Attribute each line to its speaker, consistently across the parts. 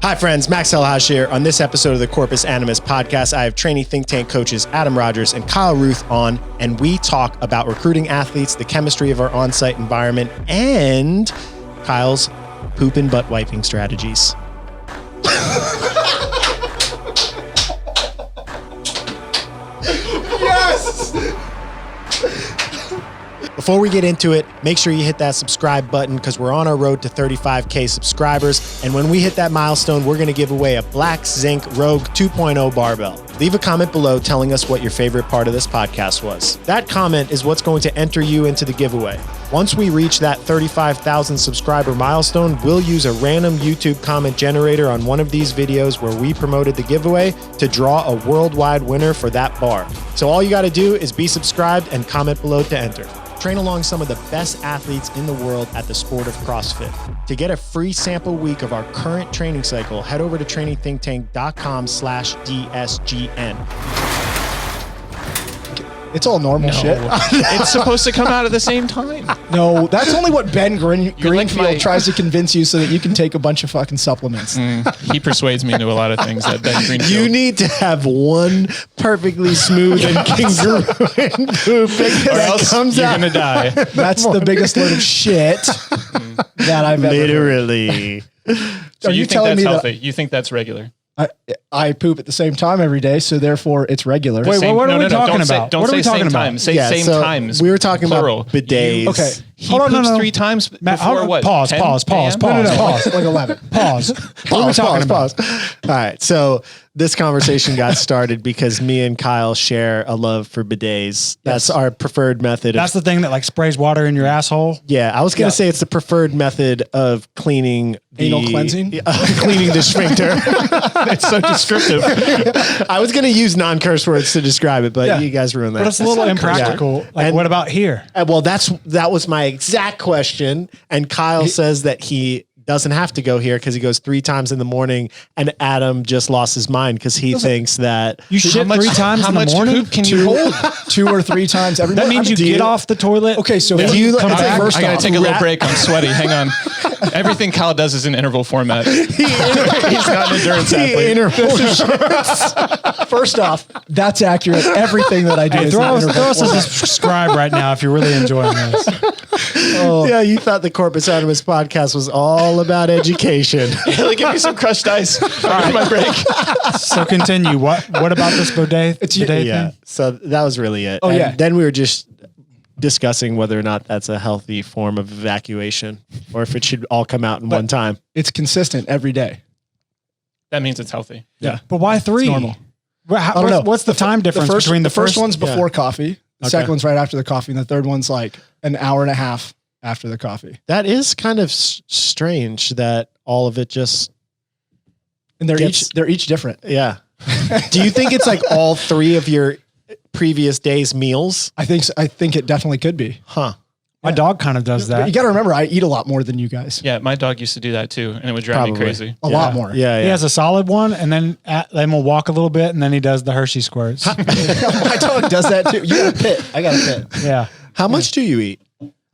Speaker 1: Hi friends, Max Elhash here. On this episode of the Corpus Animus podcast, I have training think tank coaches Adam Rogers and Kyle Ruth on, and we talk about recruiting athletes, the chemistry of our on-site environment, and Kyle's poop and butt wiping strategies. Yes! Before we get into it, make sure you hit that subscribe button because we're on our road to 35K subscribers. And when we hit that milestone, we're going to give away a Black Zinc Rogue 2.0 barbell. Leave a comment below telling us what your favorite part of this podcast was. That comment is what's going to enter you into the giveaway. Once we reach that 35,000 subscriber milestone, we'll use a random YouTube comment generator on one of these videos where we promoted the giveaway to draw a worldwide winner for that bar. So all you got to do is be subscribed and comment below to enter. Train along some of the best athletes in the world at the sport of CrossFit. To get a free sample week of our current training cycle, head over to trainingthinktank.com/DSGN.
Speaker 2: It's all normal shit.
Speaker 3: It's supposed to come out at the same time.
Speaker 2: No, that's only what Ben Greenfield tries to convince you so that you can take a bunch of fucking supplements.
Speaker 3: He persuades me into a lot of things, that Ben Greenfield.
Speaker 1: You need to have one perfectly smooth and congruent poop
Speaker 3: or else
Speaker 1: comes
Speaker 3: you're
Speaker 1: out.
Speaker 3: going to die.
Speaker 2: That's the biggest load of shit that I've ever
Speaker 1: Literally.
Speaker 3: So
Speaker 2: Are
Speaker 3: you
Speaker 2: you
Speaker 3: think
Speaker 2: telling
Speaker 3: that's
Speaker 2: me
Speaker 3: healthy? You think that's regular?
Speaker 2: I poop at the same time every day, so therefore it's regular.
Speaker 4: Wait, what are we talking about?
Speaker 3: Don't
Speaker 4: What are
Speaker 3: say
Speaker 4: we talking
Speaker 3: same
Speaker 4: about?
Speaker 3: time. Say same times.
Speaker 1: We were talking
Speaker 3: plural.
Speaker 1: about bidets.
Speaker 2: Okay.
Speaker 3: He
Speaker 4: Hold on,
Speaker 3: poops
Speaker 4: no.
Speaker 3: 3 times
Speaker 4: Matt,
Speaker 3: before what?
Speaker 4: Pause.
Speaker 3: 10
Speaker 4: Pause.
Speaker 3: a.m.?
Speaker 4: Pause.
Speaker 2: Like 11.
Speaker 4: Pause. What are we talking about?
Speaker 1: All right. So this conversation got started because me and Kyle share a love for bidets. That's our preferred method.
Speaker 4: That's the thing that like sprays water in your asshole.
Speaker 1: Yeah, I was going to say it's the preferred method of cleaning
Speaker 2: Anal cleansing?
Speaker 1: Cleaning the sphincter.
Speaker 3: It's so descriptive.
Speaker 1: I was going to use non-curse words to describe it, but you guys ruined that.
Speaker 4: But it's a little impractical. Like,
Speaker 1: And-
Speaker 4: what about here?
Speaker 1: Well, that was my exact question. And Kyle says that he doesn't have to go here because he goes 3 times in the morning, and Adam just lost his mind because he thinks that
Speaker 4: You shit 3 times in the morning?
Speaker 3: How much poop can you hold?
Speaker 2: 2 or 3 times every
Speaker 4: That
Speaker 2: morning.
Speaker 4: means you get off the toilet.
Speaker 2: Okay, so
Speaker 1: If you
Speaker 2: come back. First
Speaker 3: I got
Speaker 2: off,
Speaker 3: to take a little break. I'm sweaty. Hang on. Everything Kyle does is in interval format. He's not an endurance athlete.
Speaker 2: first off, that's accurate. Everything that I do is
Speaker 4: Throw
Speaker 2: in interval
Speaker 4: us a
Speaker 2: format.
Speaker 4: subscribe right now if you're really enjoying this.
Speaker 1: Yeah, you thought the Corpus Animus podcast was all about education.
Speaker 3: Like, give me some crushed ice. All right, my break.
Speaker 4: So continue. What about this bidet? Bidet
Speaker 1: Yeah.
Speaker 4: thing?
Speaker 1: So that was really it.
Speaker 2: Oh,
Speaker 1: And
Speaker 2: yeah.
Speaker 1: then we were just discussing whether or not that's a healthy form of evacuation or if it should all come out in one time.
Speaker 2: It's consistent every day.
Speaker 3: That means it's healthy.
Speaker 2: Yeah.
Speaker 4: But why 3?
Speaker 2: It's normal.
Speaker 4: I
Speaker 2: don't know.
Speaker 4: What's the time difference between the
Speaker 2: first one's before coffee, the
Speaker 1: Okay.
Speaker 2: second one's right after the coffee, and the third one's like an hour and a half after the coffee.
Speaker 1: That is kind of strange that all of it just,
Speaker 2: And they're each different.
Speaker 1: yeah. Do you think it's like all 3 of your previous day's meals?
Speaker 2: I think it definitely could be.
Speaker 1: Huh.
Speaker 4: My dog kind of does
Speaker 2: But
Speaker 4: that.
Speaker 2: you got to remember, I eat a lot more than you guys.
Speaker 3: Yeah, my dog used to do that too, and it would drive me
Speaker 1: Probably.
Speaker 3: crazy.
Speaker 2: A lot more.
Speaker 1: Yeah.
Speaker 4: He has a solid one, and then we'll walk a little bit, and then he does the Hershey squirts.
Speaker 2: My dog does that too. You got a pit. I got a pit.
Speaker 4: Yeah.
Speaker 1: How much do you eat?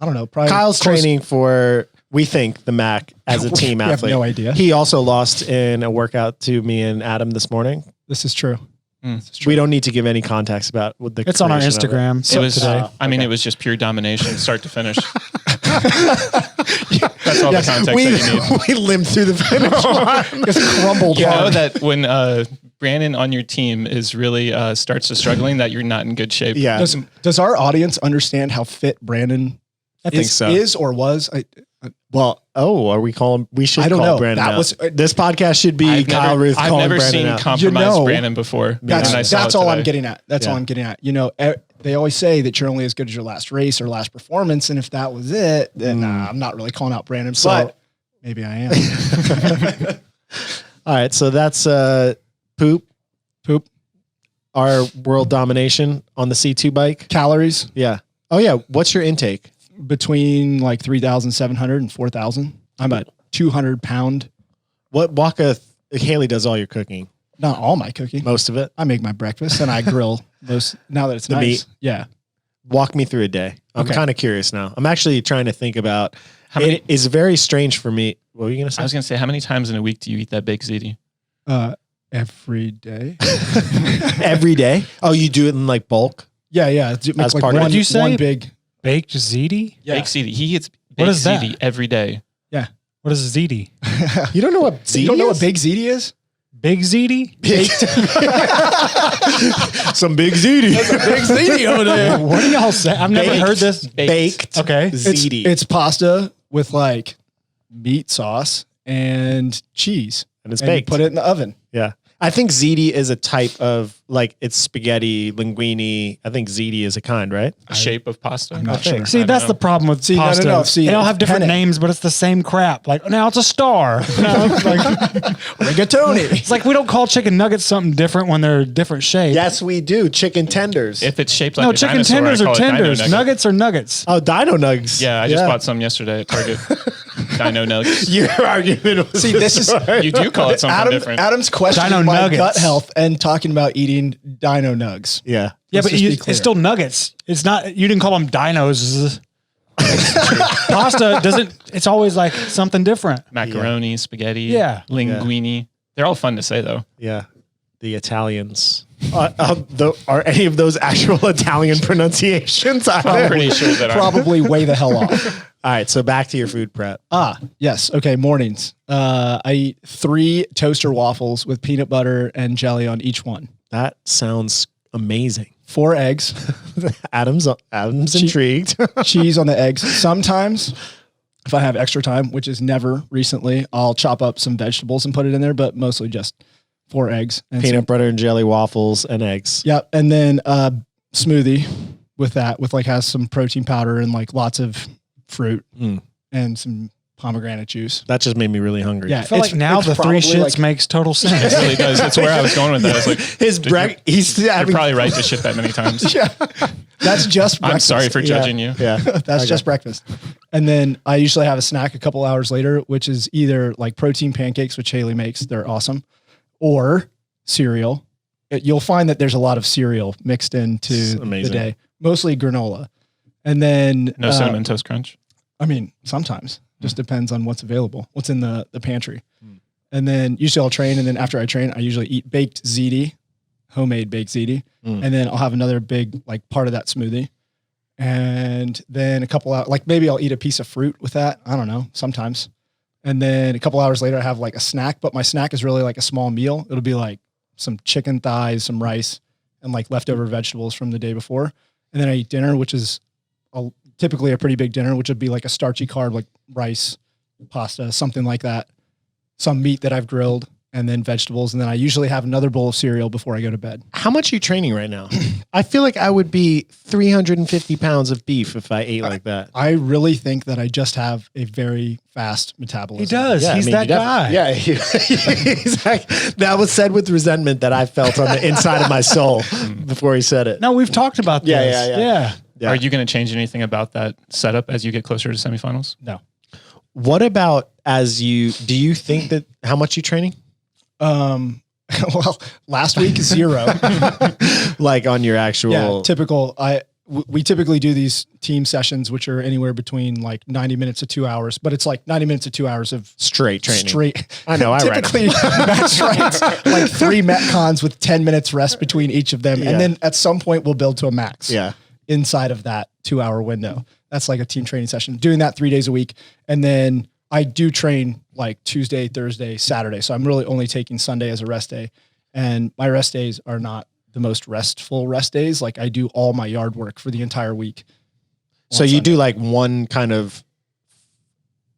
Speaker 2: I don't know. Probably
Speaker 1: Kyle's
Speaker 2: close-
Speaker 1: training for, we think, the MAC as a team
Speaker 2: We have
Speaker 1: athlete.
Speaker 2: no idea.
Speaker 1: He also lost in a workout to me and Adam this morning.
Speaker 2: This is true.
Speaker 1: We don't need to give any context about what the
Speaker 4: It's on our
Speaker 1: creation of it.
Speaker 4: Instagram
Speaker 3: It was
Speaker 4: today.
Speaker 3: it was just pure domination, start to finish. That's all the context
Speaker 1: We,
Speaker 3: that you need.
Speaker 1: we limped through the finish line.
Speaker 2: Just crumbled.
Speaker 3: You know
Speaker 2: hard.
Speaker 3: that when Brandon on your team is really starts to struggling, that you're not in good shape.
Speaker 1: Yeah.
Speaker 2: Does our audience understand how fit Brandon
Speaker 1: I think so.
Speaker 2: is or was?
Speaker 1: Well, we should
Speaker 2: I don't
Speaker 1: call
Speaker 2: know.
Speaker 1: Brandon
Speaker 2: That
Speaker 1: out.
Speaker 2: was-
Speaker 1: This podcast should be Kyle Ruth
Speaker 3: I've
Speaker 1: calling
Speaker 3: never
Speaker 1: Brandon
Speaker 3: seen
Speaker 1: out.
Speaker 3: compromised
Speaker 2: You know,
Speaker 3: Brandon before.
Speaker 2: That's
Speaker 3: and I saw it
Speaker 2: all
Speaker 3: today.
Speaker 2: I'm getting at. That's
Speaker 1: Yeah.
Speaker 2: all I'm getting at. You know, they always say that you're only as good as your last race or last performance, and if that was it, then I'm not really calling out Brandon.
Speaker 1: So-
Speaker 2: but maybe I am.
Speaker 1: All right, so that's poop. Our world domination on the C2 bike.
Speaker 2: Calories
Speaker 1: Yeah. Oh yeah. What's your intake?
Speaker 2: between like 3,700 and 4,000. I'm a 200-pound.
Speaker 1: Haley does all your cooking.
Speaker 2: Not all my cooking.
Speaker 1: Most of it.
Speaker 2: I make my breakfast and I grill most. Now that it's
Speaker 1: The
Speaker 2: nice.
Speaker 1: meat.
Speaker 2: Yeah.
Speaker 1: Walk me through a day. I'm
Speaker 2: Okay.
Speaker 1: kind of curious now. I'm actually trying to think about It is very strange for me. What were you going to say?
Speaker 3: I was going to say, how many times in a week do you eat that baked ziti?
Speaker 2: Every day.
Speaker 1: Every day? Oh, you do it in like bulk?
Speaker 2: Yeah. It's
Speaker 1: As
Speaker 2: like
Speaker 1: part of
Speaker 2: one,
Speaker 4: What did you say?
Speaker 2: one big.
Speaker 4: Baked ziti?
Speaker 2: Yeah.
Speaker 3: Baked ziti. He eats
Speaker 4: What
Speaker 3: baked
Speaker 4: is that?
Speaker 3: ziti every day.
Speaker 2: Yeah.
Speaker 4: What is ziti?
Speaker 1: You don't know what ziti
Speaker 2: You don't know what
Speaker 1: is?
Speaker 2: big ziti is?
Speaker 4: Big ziti?
Speaker 1: Some big ziti.
Speaker 2: Big ziti over there.
Speaker 4: What do y'all say? I've never heard this.
Speaker 1: Baked
Speaker 4: Okay.
Speaker 1: ziti.
Speaker 2: It's pasta with like meat sauce and cheese.
Speaker 1: And it's
Speaker 2: you
Speaker 1: baked.
Speaker 2: put it in the oven.
Speaker 1: Yeah. I think ziti is a type of, like, it's spaghetti, linguine. I think ziti is a kind, right?
Speaker 3: A shape of pasta.
Speaker 2: I'm not sure.
Speaker 4: See, that's the problem with
Speaker 2: See, no,
Speaker 4: pasta.
Speaker 2: no. See,
Speaker 4: they all have different
Speaker 2: penne.
Speaker 4: names, but it's the same crap. Like, now it's a star. No, it's like,
Speaker 2: Rigatoni.
Speaker 4: it's like we don't call chicken nuggets something different when they're different shape.
Speaker 1: Yes, we do. Chicken tenders.
Speaker 3: If it's shaped like
Speaker 4: No,
Speaker 3: a
Speaker 4: chicken
Speaker 3: dinosaur,
Speaker 4: tenders
Speaker 3: I
Speaker 4: are
Speaker 3: call it dino
Speaker 4: tenders.
Speaker 3: nugget.
Speaker 4: Nuggets are nuggets.
Speaker 1: Oh, dino nugs.
Speaker 3: Yeah, I just bought some yesterday at Target. Dino nugs.
Speaker 1: Your argument was
Speaker 2: See, this is
Speaker 3: You do call it something different.
Speaker 2: Adam's questioning
Speaker 4: Dino
Speaker 2: my
Speaker 4: nuggets.
Speaker 2: gut health and talking about eating dino nugs.
Speaker 1: Yeah.
Speaker 4: Yeah,
Speaker 2: Let's
Speaker 4: but
Speaker 2: just be
Speaker 4: it's
Speaker 2: clear.
Speaker 4: still nuggets. It's not. You didn't call them dinos. Pasta doesn't. It's always like something different.
Speaker 3: Macaroni, spaghetti,
Speaker 4: Yeah.
Speaker 3: linguine. They're all fun to say though.
Speaker 1: Yeah. The Italians. Are any of those actual Italian pronunciations?
Speaker 3: I'm pretty sure that
Speaker 2: Probably way the hell off.
Speaker 1: All right. So back to your food prep.
Speaker 2: Yes. Okay. Mornings. I eat 3 toaster waffles with peanut butter and jelly on each one.
Speaker 1: That sounds amazing.
Speaker 2: 4 eggs,
Speaker 1: Adam's intrigued.
Speaker 2: cheese on the eggs. Sometimes, if I have extra time, which is never recently, I'll chop up some vegetables and put it in there, but mostly just 4 eggs. And
Speaker 1: Peanut butter and jelly waffles and eggs.
Speaker 2: Yep. And then smoothie with that, with like has some protein powder and like lots of fruit and some pomegranate juice.
Speaker 1: That just made me really hungry.
Speaker 2: Yeah.
Speaker 4: I feel like now the 3
Speaker 2: probably
Speaker 4: shits
Speaker 2: like-
Speaker 4: makes total
Speaker 3: It
Speaker 4: sense.
Speaker 3: really does. That's where I was going with that. I was like,
Speaker 1: His he's
Speaker 3: you're
Speaker 1: having,
Speaker 3: probably right to shit that many times.
Speaker 2: Yeah. That's just
Speaker 3: I'm
Speaker 2: breakfast.
Speaker 3: sorry for judging you.
Speaker 1: Yeah.
Speaker 2: That's just breakfast. And then I usually have a snack a couple hours later, which is either like protein pancakes, which Haley makes. They're awesome. Or cereal. You'll find that there's a lot of cereal mixed into the
Speaker 1: amazing.
Speaker 2: day, mostly granola. And then
Speaker 3: No cinnamon toast crunch.
Speaker 2: I mean, sometimes just depends on what's available, what's in the pantry. And then usually I'll train. And then after I train, I usually eat baked ziti, homemade baked ziti. And then I'll have another big, like part of that smoothie. And then a couple hours, like maybe I'll eat a piece of fruit with that. I don't know, sometimes. And then a couple hours later, I have like a snack, but my snack is really like a small meal. It'll be like some chicken thighs, some rice, and like leftover vegetables from the day before. And then I eat dinner, which is typically a pretty big dinner, which would be like a starchy carb, like rice, pasta, something like that. Some meat that I've grilled, and then vegetables. And then I usually have another bowl of cereal before I go to bed.
Speaker 1: How much are you training right now? I feel like I would be 350 pounds of beef if I ate like that.
Speaker 2: I really think that I just have a very fast metabolism.
Speaker 4: He does.
Speaker 1: Yeah,
Speaker 4: He's
Speaker 1: I mean,
Speaker 4: that
Speaker 1: you
Speaker 4: guy.
Speaker 1: Yeah, he's like, that was said with resentment that I felt on the inside of my soul before he said it.
Speaker 4: No, we've talked about this.
Speaker 1: Yeah.
Speaker 4: Yeah.
Speaker 3: Are you going to change anything about that setup as you get closer to semifinals?
Speaker 2: No.
Speaker 1: What about do you think that how much you training?
Speaker 2: Well, last week 0.
Speaker 1: Like on your actual
Speaker 2: Yeah, typical. We typically do these team sessions, which are anywhere between like 90 minutes to 2 hours, but it's like 90 minutes to 2 hours of
Speaker 1: straight training.
Speaker 2: straight.
Speaker 1: I know, I read
Speaker 2: typically match rights, like 3 metcons with 10 minutes rest between each of them.
Speaker 1: Yeah.
Speaker 2: And then at some point we'll build to a max.
Speaker 1: Yeah.
Speaker 2: Inside of that 2 hour window. That's like a team training session, doing that 3 days a week. And then I do train like Tuesday, Thursday, Saturday. So I'm really only taking Sunday as a rest day. And my rest days are not the most restful rest days. Like I do all my yard work for the entire week.
Speaker 1: So you do like one kind of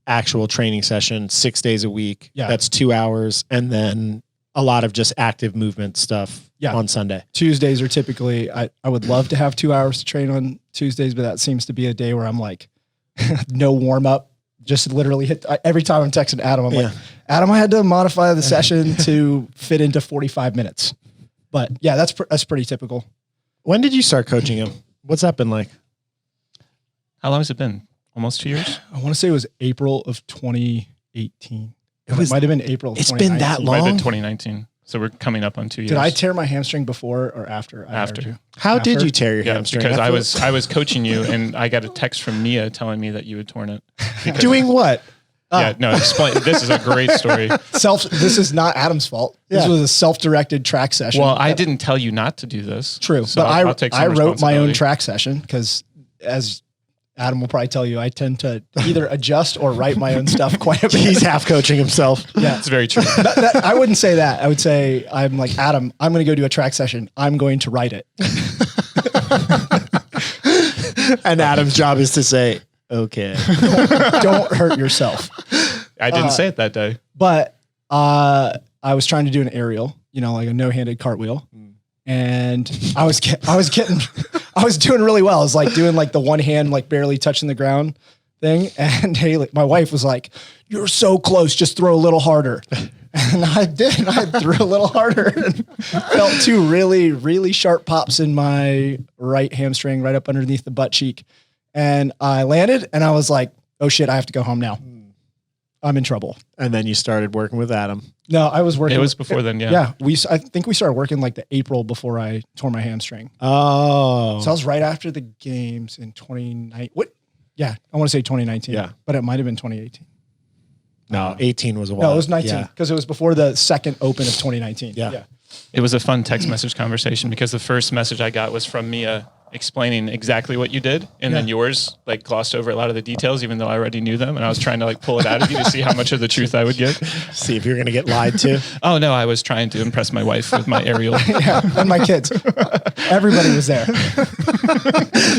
Speaker 1: actual training session 6 days a week.
Speaker 2: Yeah.
Speaker 1: That's 2 hours. And then a lot of just active movement stuff on Sunday.
Speaker 2: Tuesdays are typically, I would love to have 2 hours to train on Tuesdays, but that seems to be a day where I'm like, no warm up, just literally hit. Every time I'm texting Adam, I'm like, Adam, I had to modify the session to fit into 45 minutes. But yeah, that's pretty typical.
Speaker 1: When did you start coaching him? What's that been like?
Speaker 3: How long has it been? Almost 2 years?
Speaker 2: I want to say it was April of 2018. It
Speaker 1: was-
Speaker 2: might have been April of
Speaker 1: It's been that
Speaker 2: 2019.
Speaker 3: It might have
Speaker 1: long?
Speaker 3: been 2019. So we're coming up on 2 years.
Speaker 2: Did I tear my hamstring before or after? I hired you?
Speaker 1: How did you tear your hamstring?
Speaker 3: Because I was coaching you, and I got a text from Mia telling me that you had torn it.
Speaker 1: Doing what?
Speaker 3: Yeah, no, explain. This is a great story.
Speaker 2: This is not Adam's fault. This was a self-directed track session.
Speaker 3: Well, I didn't tell you not to do this.
Speaker 2: True,
Speaker 3: so
Speaker 2: but
Speaker 3: I'll take some
Speaker 2: I wrote my own
Speaker 3: responsibility.
Speaker 2: track session because, as Adam will probably tell you, I tend to either adjust or write my own stuff quite a bit.
Speaker 1: He's half coaching himself.
Speaker 2: Yeah,
Speaker 3: It's very true.
Speaker 2: I wouldn't say that. I would say I'm like, Adam, I'm going to go do a track session. I'm going to write it.
Speaker 1: And Adam's job is to say, okay.
Speaker 2: Don't hurt yourself.
Speaker 3: I didn't say it that day.
Speaker 2: But I was trying to do an aerial, like a no-handed cartwheel. And I was doing really well. I was like doing like the one hand, like barely touching the ground thing. And Haley, my wife, was like, "You're so close. Just throw a little harder." And I did. I threw a little harder and felt two really, really sharp pops in my right hamstring, right up underneath the butt cheek. And I landed and I was like, "Oh shit, I have to go home now. I'm in trouble."
Speaker 1: And then you started working with Adam.
Speaker 2: No, I was working.
Speaker 3: It was before then, yeah.
Speaker 2: Yeah. I think we started working like the April before I tore my hamstring.
Speaker 1: Oh.
Speaker 2: So I was right after the games in 2019. What? Yeah. I want to say 2019.
Speaker 1: Yeah.
Speaker 2: But it might've been 2018.
Speaker 1: No, 18 was a while.
Speaker 2: No, it was 19
Speaker 1: Yeah.
Speaker 2: because it was before the second open of 2019.
Speaker 1: Yeah.
Speaker 3: It was a fun text message conversation because the first message I got was from Mia explaining exactly what you did. And then yours like glossed over a lot of the details, even though I already knew them. And I was trying to like pull it out of you to see how much of the truth I would give.
Speaker 1: See if you're going to get lied to.
Speaker 3: Oh no, I was trying to impress my wife with my aerial.
Speaker 2: Yeah. And my kids. Everybody was there.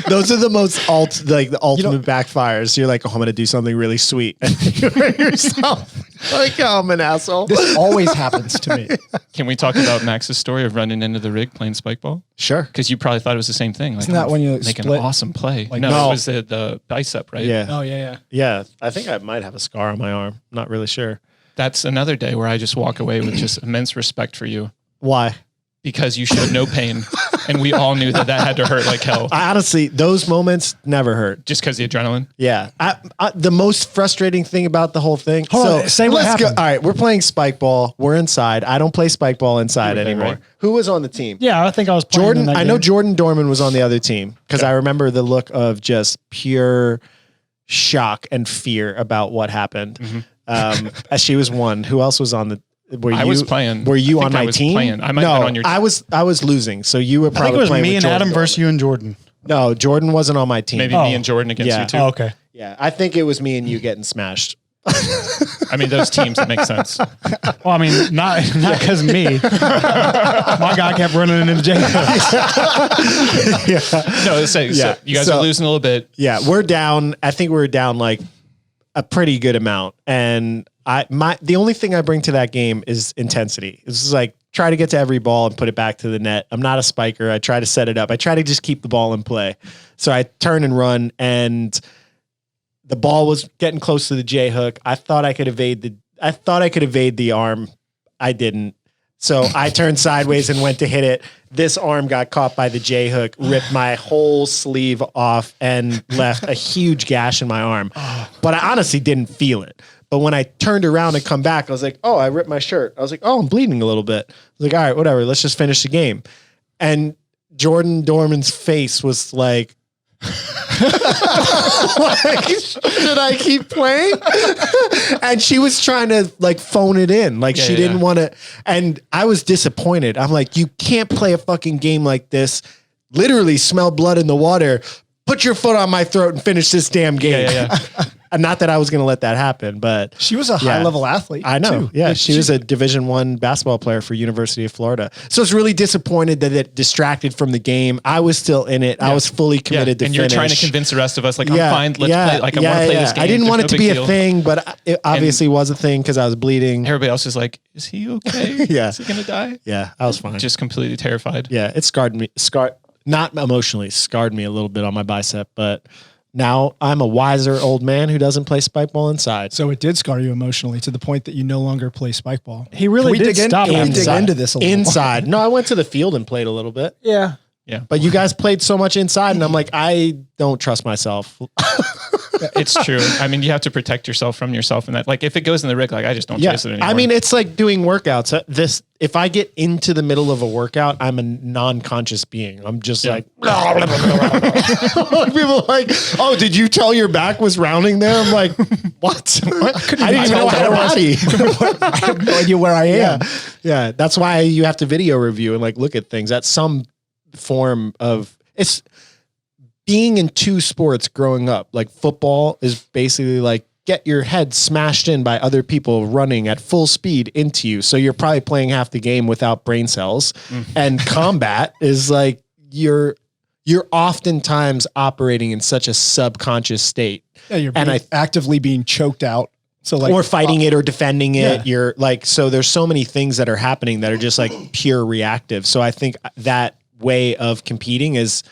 Speaker 1: Those are the most the ultimate backfires. You're like, oh, I'm going to do something really sweet. And you hurt yourself. Like, oh, I'm an asshole.
Speaker 2: This always happens to me.
Speaker 3: Can we talk about Max's story of running into the rig playing Spikeball?
Speaker 1: Sure.
Speaker 3: Because you probably thought it was the same thing. Like,
Speaker 2: Isn't that when you
Speaker 3: make
Speaker 2: split?
Speaker 3: an awesome play?
Speaker 2: Like,
Speaker 3: no,
Speaker 1: no.
Speaker 3: it was the bicep, right?
Speaker 1: Yeah.
Speaker 2: Oh, yeah.
Speaker 1: Yeah. I think I might have a scar on my arm. Not really sure.
Speaker 3: That's another day where I just walk away with just immense respect for you
Speaker 1: Why?
Speaker 3: because you showed no pain, and we all knew that had to hurt like hell.
Speaker 1: I honestly, those moments never hurt.
Speaker 3: Just because the adrenaline.
Speaker 1: Yeah. The most frustrating thing about the whole thing.
Speaker 4: Hold on, say what
Speaker 1: let's
Speaker 4: happened.
Speaker 1: All right. We're playing Spikeball. We're inside. I don't play Spikeball inside
Speaker 3: You were there,
Speaker 1: anymore.
Speaker 3: right?
Speaker 1: Who was on the team?
Speaker 4: Yeah, I think I was playing in
Speaker 1: Jordan.
Speaker 4: that
Speaker 1: I know
Speaker 4: game.
Speaker 1: Jordan Dorman was on the other team because I remember the look of just pure shock and fear about what happened. As she was one. Who else was on the?
Speaker 3: I was playing.
Speaker 1: Were you
Speaker 3: I think
Speaker 1: on
Speaker 3: I
Speaker 1: my
Speaker 3: was
Speaker 1: team?
Speaker 3: playing. I might have been on your team.
Speaker 1: I was losing. So you were
Speaker 4: I think
Speaker 1: probably
Speaker 4: it was
Speaker 1: playing
Speaker 4: me
Speaker 1: with
Speaker 4: and
Speaker 1: Jordan
Speaker 4: Adam
Speaker 1: Dorman.
Speaker 4: versus you and Jordan.
Speaker 1: No, Jordan wasn't on my team.
Speaker 3: Maybe
Speaker 4: Oh.
Speaker 3: me and Jordan against
Speaker 1: Yeah.
Speaker 3: you too.
Speaker 4: Oh, okay.
Speaker 1: Yeah, I think it was me and you getting smashed.
Speaker 3: I mean, those teams, it makes sense.
Speaker 4: Well, I mean, not because of me. My guy kept running into Jacob.
Speaker 3: No, so you guys are losing a little bit.
Speaker 1: Yeah, we're down. I think we're down like a pretty good amount. And the only thing I bring to that game is intensity. It's just like try to get to every ball and put it back to the net. I'm not a spiker. I try to set it up. I try to just keep the ball in play. So I turn and run, and the ball was getting close to the J hook. I thought I could evade the arm. I didn't. So I turned sideways and went to hit it. This arm got caught by the J hook, ripped my whole sleeve off, and left a huge gash in my arm. But I honestly didn't feel it. But when I turned around and come back, I was like, oh, I ripped my shirt. I was like, oh, I'm bleeding a little bit. I was like, all right, whatever. Let's just finish the game. And Jordan Dorman's face was like, like, should I keep playing? And she was trying to like phone it in. Like she didn't want to. And I was disappointed. I'm like, you can't play a fucking game like this. Literally smell blood in the water. Put your foot on my throat and finish this damn game. And not that I was going to let that happen, but
Speaker 2: She was a high level athlete.
Speaker 1: I know.
Speaker 2: Too.
Speaker 1: Yeah. She was a Division I basketball player for University of Florida. So I was really disappointed that it distracted from the game. I was still in it. I was fully committed to
Speaker 3: and
Speaker 1: finish.
Speaker 3: you're trying to convince the rest of us, like, I'm fine, let's play. Like, I want to play this game.
Speaker 1: I didn't want it
Speaker 3: There's
Speaker 1: to
Speaker 3: no
Speaker 1: be
Speaker 3: big
Speaker 1: a
Speaker 3: deal.
Speaker 1: thing, but it obviously was a thing because I was bleeding.
Speaker 3: Everybody else is like, is he okay?
Speaker 1: Yeah.
Speaker 3: Is he going to die?
Speaker 1: Yeah, I was fine.
Speaker 3: Just completely terrified.
Speaker 1: Yeah, it scarred me. Not emotionally, scarred me a little bit on my bicep, but now I'm a wiser old man who doesn't play spikeball inside.
Speaker 2: So it did scar you emotionally to the point that you no longer play spikeball.
Speaker 4: He really
Speaker 2: Can we
Speaker 4: did
Speaker 2: dig
Speaker 4: stop
Speaker 2: in,
Speaker 4: after
Speaker 2: can we dig
Speaker 4: that.
Speaker 2: into this a little more?
Speaker 1: Inside. No, I went to the field and played a little bit.
Speaker 4: Yeah.
Speaker 3: Yeah.
Speaker 1: But you guys played so much inside, and I'm like, I don't trust myself.
Speaker 3: It's true. I mean, you have to protect yourself from yourself, and that, like, if it goes in the rig, like, I just don't chase it anymore.
Speaker 1: I mean, it's like doing workouts. If I get into the middle of a workout, I'm a non-conscious being. I'm just like, people are like, oh, did you tell your back was rounding there? I'm like, what? I didn't even know I had a body.
Speaker 2: I have no idea where I am.
Speaker 1: Yeah. That's why you have to video review and like look at things. That's some form of it's being in two sports growing up. Like football is basically like get your head smashed in by other people running at full speed into you. So you're probably playing half the game without brain cells. And combat is like you're oftentimes operating in such a subconscious state.
Speaker 2: Yeah, you're actively being choked out. So like,
Speaker 1: or fighting it or defending it. You're like, so there's so many things that are happening that are just like pure reactive. So I think that way of competing it's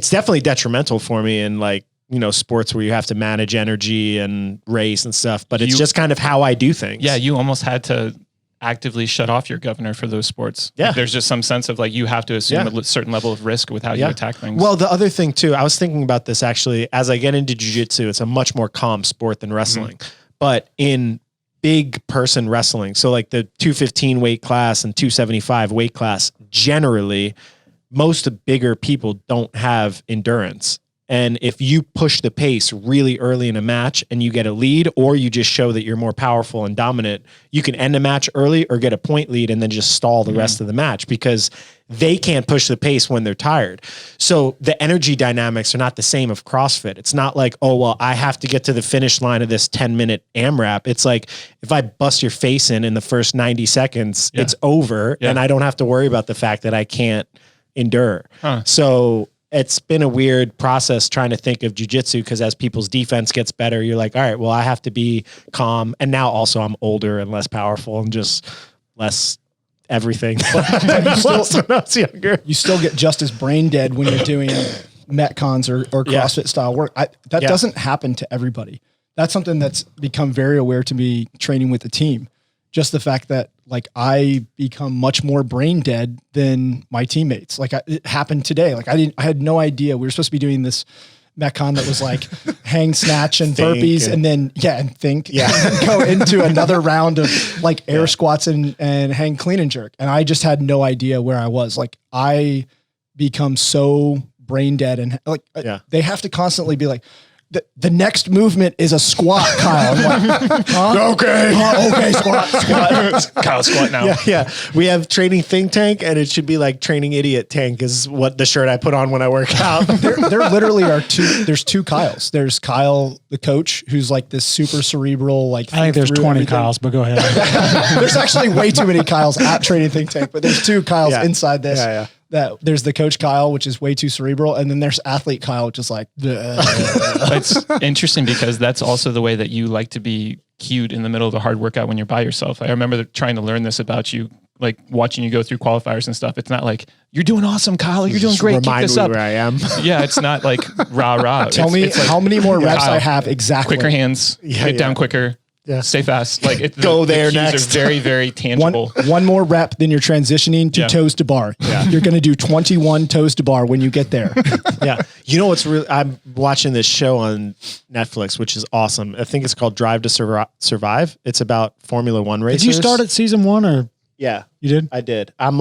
Speaker 1: definitely detrimental for me in like, you know, sports where you have to manage energy and race and stuff, but it's just kind of how I do things.
Speaker 3: Yeah. You almost had to actively shut off your governor for those sports.
Speaker 1: Yeah.
Speaker 3: Like, there's just some sense of like, you have to assume a certain level of risk with how you attack things.
Speaker 1: Well, the other thing too, I was thinking about this actually, as I get into jiu-jitsu, it's a much more calm sport than wrestling, but in big person wrestling, so like the 215 weight class and 275 weight class, generally, most bigger people don't have endurance. And if you push the pace really early in a match and you get a lead, or you just show that you're more powerful and dominant, you can end a match early or get a point lead and then just stall the rest of the match because they can't push the pace when they're tired. So the energy dynamics are not the same of CrossFit. It's not like, oh, well, I have to get to the finish line of this 10-minute AMRAP. It's like, if I bust your face in the first 90 seconds, it's over. And I don't have to worry about the fact that I can't endure. So it's been a weird process trying to think of jiu-jitsu, because as people's defense gets better, you're like, all right, well, I have to be calm. And now also I'm older and less powerful and just less everything. When I was younger.
Speaker 2: You still get just as brain dead when you're doing Metcons or CrossFit style work. That doesn't happen to everybody. That's something that's become very aware to me training with the team. Just the fact that like I become much more brain dead than my teammates. Like it happened today. Like I had no idea we were supposed to be doing this Metcon that was like hang, snatch, and burpees, and then go into another round of like air squats and hang, clean, and jerk. And I just had no idea where I was. Like I become so brain dead, and like they have to constantly be like, the next movement is a squat, Kyle. I'm like, huh? Okay, squat.
Speaker 3: Kyle, squat now.
Speaker 1: Yeah. We have training think tank, and it should be like training idiot tank is what the shirt I put on when I work out.
Speaker 2: there literally are there's two Kyles. There's Kyle, the coach, who's like this super cerebral, like,
Speaker 4: I think there's 20 Kyles, but go ahead.
Speaker 2: There's actually way too many Kyles at training think tank, but there's two Kyles inside this. That there's the coach Kyle, which is way too cerebral. And then there's athlete Kyle, which is like,
Speaker 3: it's interesting because that's also the way that you like to be cued in the middle of a hard workout when you're by yourself. I remember trying to learn this about you, like watching you go through qualifiers and stuff. It's not like, you're doing awesome, Kyle. You're doing great. Keep this up.
Speaker 1: Where I am.
Speaker 3: Yeah. It's not like rah.
Speaker 2: Tell me
Speaker 3: it's like,
Speaker 2: how many more reps
Speaker 3: Kyle,
Speaker 2: I have exactly.
Speaker 3: Quicker hands, get down quicker. Yeah. Stay fast. Like
Speaker 1: go there
Speaker 3: the cues
Speaker 1: next.
Speaker 3: are very, very tangible.
Speaker 2: One more rep, then you're transitioning to toes to bar. Yeah. You're going to do 21 toes to bar when you get there.
Speaker 1: Yeah. You know what's really, I'm watching this show on Netflix, which is awesome. I think it's called Drive to Survive. It's about Formula One racers.
Speaker 4: Did you start at season 1 or?
Speaker 1: Yeah.
Speaker 4: You did?
Speaker 1: I did. I'm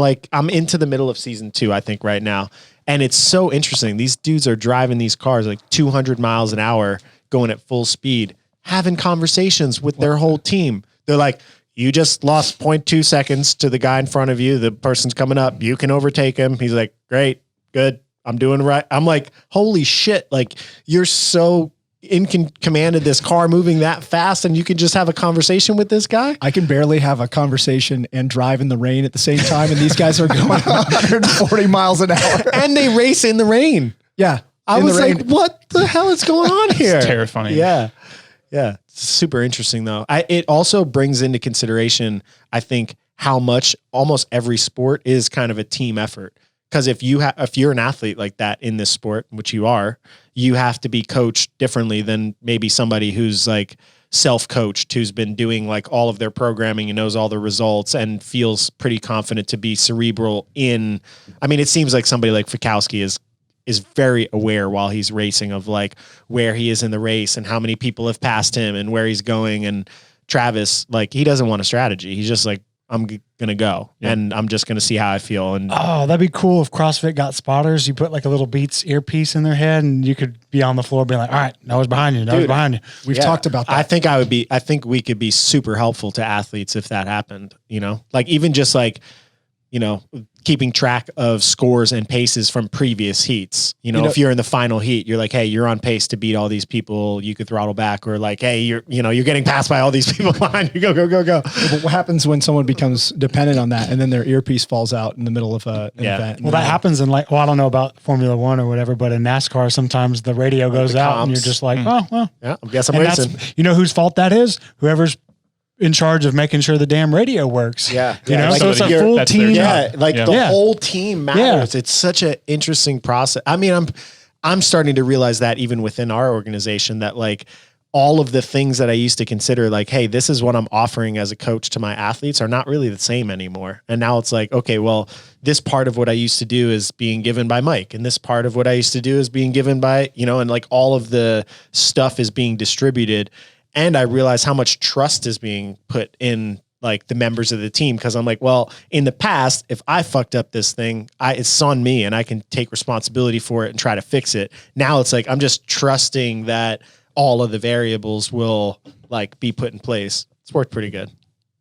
Speaker 1: into the middle of season 2, I think, right now. And it's so interesting. These dudes are driving these cars like 200 miles an hour, going at full speed, having conversations with their whole team. They're like, you just lost 0.2 seconds to the guy in front of you. The person's coming up. You can overtake him. He's like, great, good. I'm doing right. I'm like, holy shit. Like, you're so in command of this car moving that fast, and you can just have a conversation with this guy.
Speaker 2: I can barely have a conversation and drive in the rain at the same time. And these guys are going 140 miles an hour.
Speaker 1: And they race in the rain.
Speaker 2: Yeah.
Speaker 1: I was like, what the hell is going on here?
Speaker 3: It's terrifying.
Speaker 1: Yeah. Yeah. It's super interesting though. It also brings into consideration, I think, how much almost every sport is kind of a team effort. Because if you're an athlete like that in this sport, which you are, you have to be coached differently than maybe somebody who's like self-coached who's been doing like all of their programming and knows all the results and feels pretty confident to be cerebral in, I mean, it seems like somebody like Fikowski is very aware while he's racing of like where he is in the race and how many people have passed him and where he's going. And Travis, like, he doesn't want a strategy. He's just like, I'm going to go and I'm just going to see how I feel. And
Speaker 4: oh, that'd be cool if CrossFit got spotters. You put like a little Beats earpiece in their head and you could be on the floor being like, all right, Noah's behind you. Noah's behind you.
Speaker 2: We've talked about that.
Speaker 1: I think we could be super helpful to athletes if that happened, you know, like even just like, you know, keeping track of scores and paces from previous heats. You know, if you're in the final heat, you're like, hey, you're on pace to beat all these people. You could throttle back, or like, hey, you're getting passed by all these people behind you. Go.
Speaker 2: But what happens when someone becomes dependent on that and then their earpiece falls out in the middle of an event?
Speaker 4: Well, that happens in like, well, I don't know about Formula One or whatever, but in NASCAR, sometimes the radio goes out and you're just like, oh, well.
Speaker 1: Yeah, I guess I'm racing.
Speaker 4: You know whose fault that is? Whoever's in charge of making sure the damn radio works.
Speaker 1: Yeah.
Speaker 4: You know,
Speaker 1: like
Speaker 4: so it's a full team.
Speaker 1: Yeah. Like the whole team matters. It's such an interesting process. I mean, I'm starting to realize that even within our organization that like all of the things that I used to consider like, hey, this is what I'm offering as a coach to my athletes are not really the same anymore. And now it's like, okay, well, this part of what I used to do is being given by Mike. And this part of what I used to do is being given by, you know, and like all of the stuff is being distributed. And I realize how much trust is being put in like the members of the team. Cause I'm like, well, in the past, if I fucked up this thing, it's on me and I can take responsibility for it and try to fix it. Now it's like, I'm just trusting that all of the variables will like be put in place. It's worked pretty good.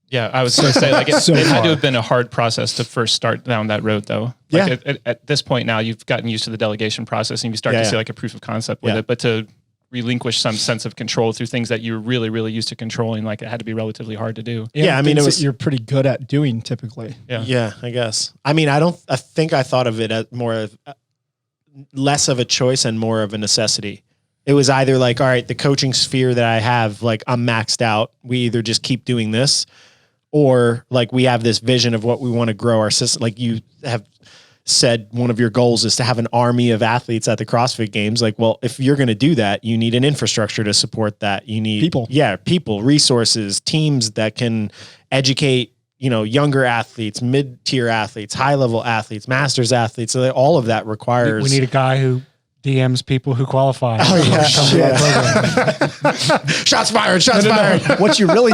Speaker 3: Yeah. I was going to say like it had to have been a hard process to first start down that road though. Like at this point now you've gotten used to the delegation process and you start to see like a proof of concept with it, but to relinquish some sense of control through things that you're really, really used to controlling. Like it had to be relatively hard to do.
Speaker 2: Yeah. I mean, you're pretty good at doing typically.
Speaker 1: Yeah, I guess. I mean, I think I thought of it as more of less of a choice and more of a necessity. It was either like, all right, the coaching sphere that I have, like I'm maxed out. We either just keep doing this or like we have this vision of what we want to grow our system. Like you have said one of your goals is to have an army of athletes at the CrossFit Games. Like, well, if you're going to do that, you need an infrastructure to support that. You need people, resources, teams that can educate, you know, younger athletes, mid-tier athletes, high-level athletes, masters athletes. So all of that requires.
Speaker 4: We need a guy who DMs people who qualify.
Speaker 1: Oh yeah, shots fired.
Speaker 2: No. What you really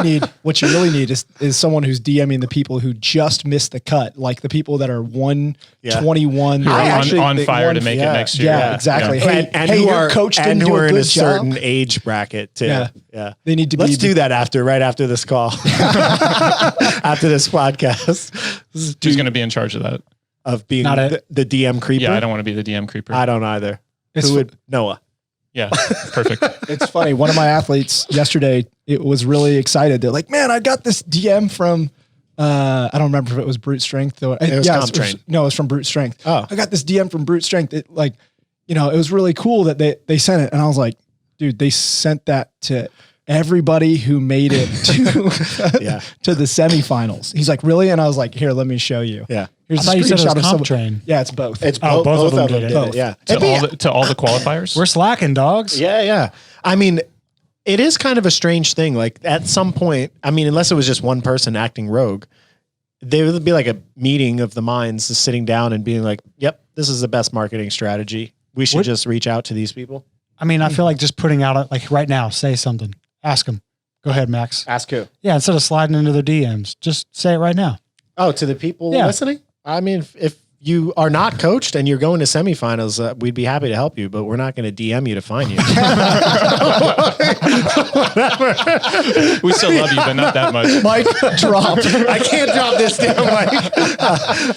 Speaker 2: need is someone who's DMing the people who just missed the cut, like the people that are 121
Speaker 3: who are on fire to make it next year.
Speaker 2: Yeah, exactly.
Speaker 1: Yeah.
Speaker 2: And who are coached and who are in a
Speaker 1: certain age bracket too.
Speaker 2: Yeah. They need to
Speaker 1: Let's do that right after this call. After this podcast.
Speaker 3: Who's going to be in charge of that?
Speaker 1: Of being the DM creeper?
Speaker 3: Yeah, I don't want to be the DM creeper.
Speaker 1: I don't either. Who would? Noah.
Speaker 3: Yeah, perfect.
Speaker 2: It's funny. One of my athletes yesterday, it was really excited. They're like, man, I got this DM from, I don't remember if it was Brute Strength. It was from Brute Strength.
Speaker 1: Oh,
Speaker 2: I got this DM from Brute Strength. It like, you know, it was really cool that they sent it. And I was like, dude, they sent that to everybody who made it to the semifinals. He's like, really? And I was like, here, let me show you.
Speaker 1: Yeah.
Speaker 2: Here's
Speaker 4: I
Speaker 2: a
Speaker 4: thought you said it
Speaker 2: screenshot
Speaker 4: was
Speaker 2: of
Speaker 4: comp train.
Speaker 2: Yeah, it's both.
Speaker 1: It's both of them did it. Yeah.
Speaker 3: To all the qualifiers?
Speaker 4: We're slacking, dogs.
Speaker 1: Yeah. I mean, it is kind of a strange thing. Like at some point, I mean, unless it was just one person acting rogue, there would be like a meeting of the minds just sitting down and being like, yep, this is the best marketing strategy. We should just reach out to these people.
Speaker 4: I mean, I feel like just putting out like right now, say something, ask them. Go ahead, Max.
Speaker 1: Ask who?
Speaker 4: Yeah. Instead of sliding into their DMs, just say it right now.
Speaker 1: Oh, to the people listening? I mean, if you are not coached and you're going to semifinals, we'd be happy to help you, but we're not going to DM you to find you.
Speaker 3: We still love you, but not that much.
Speaker 2: Mike dropped.
Speaker 1: I can't drop this down, Mike.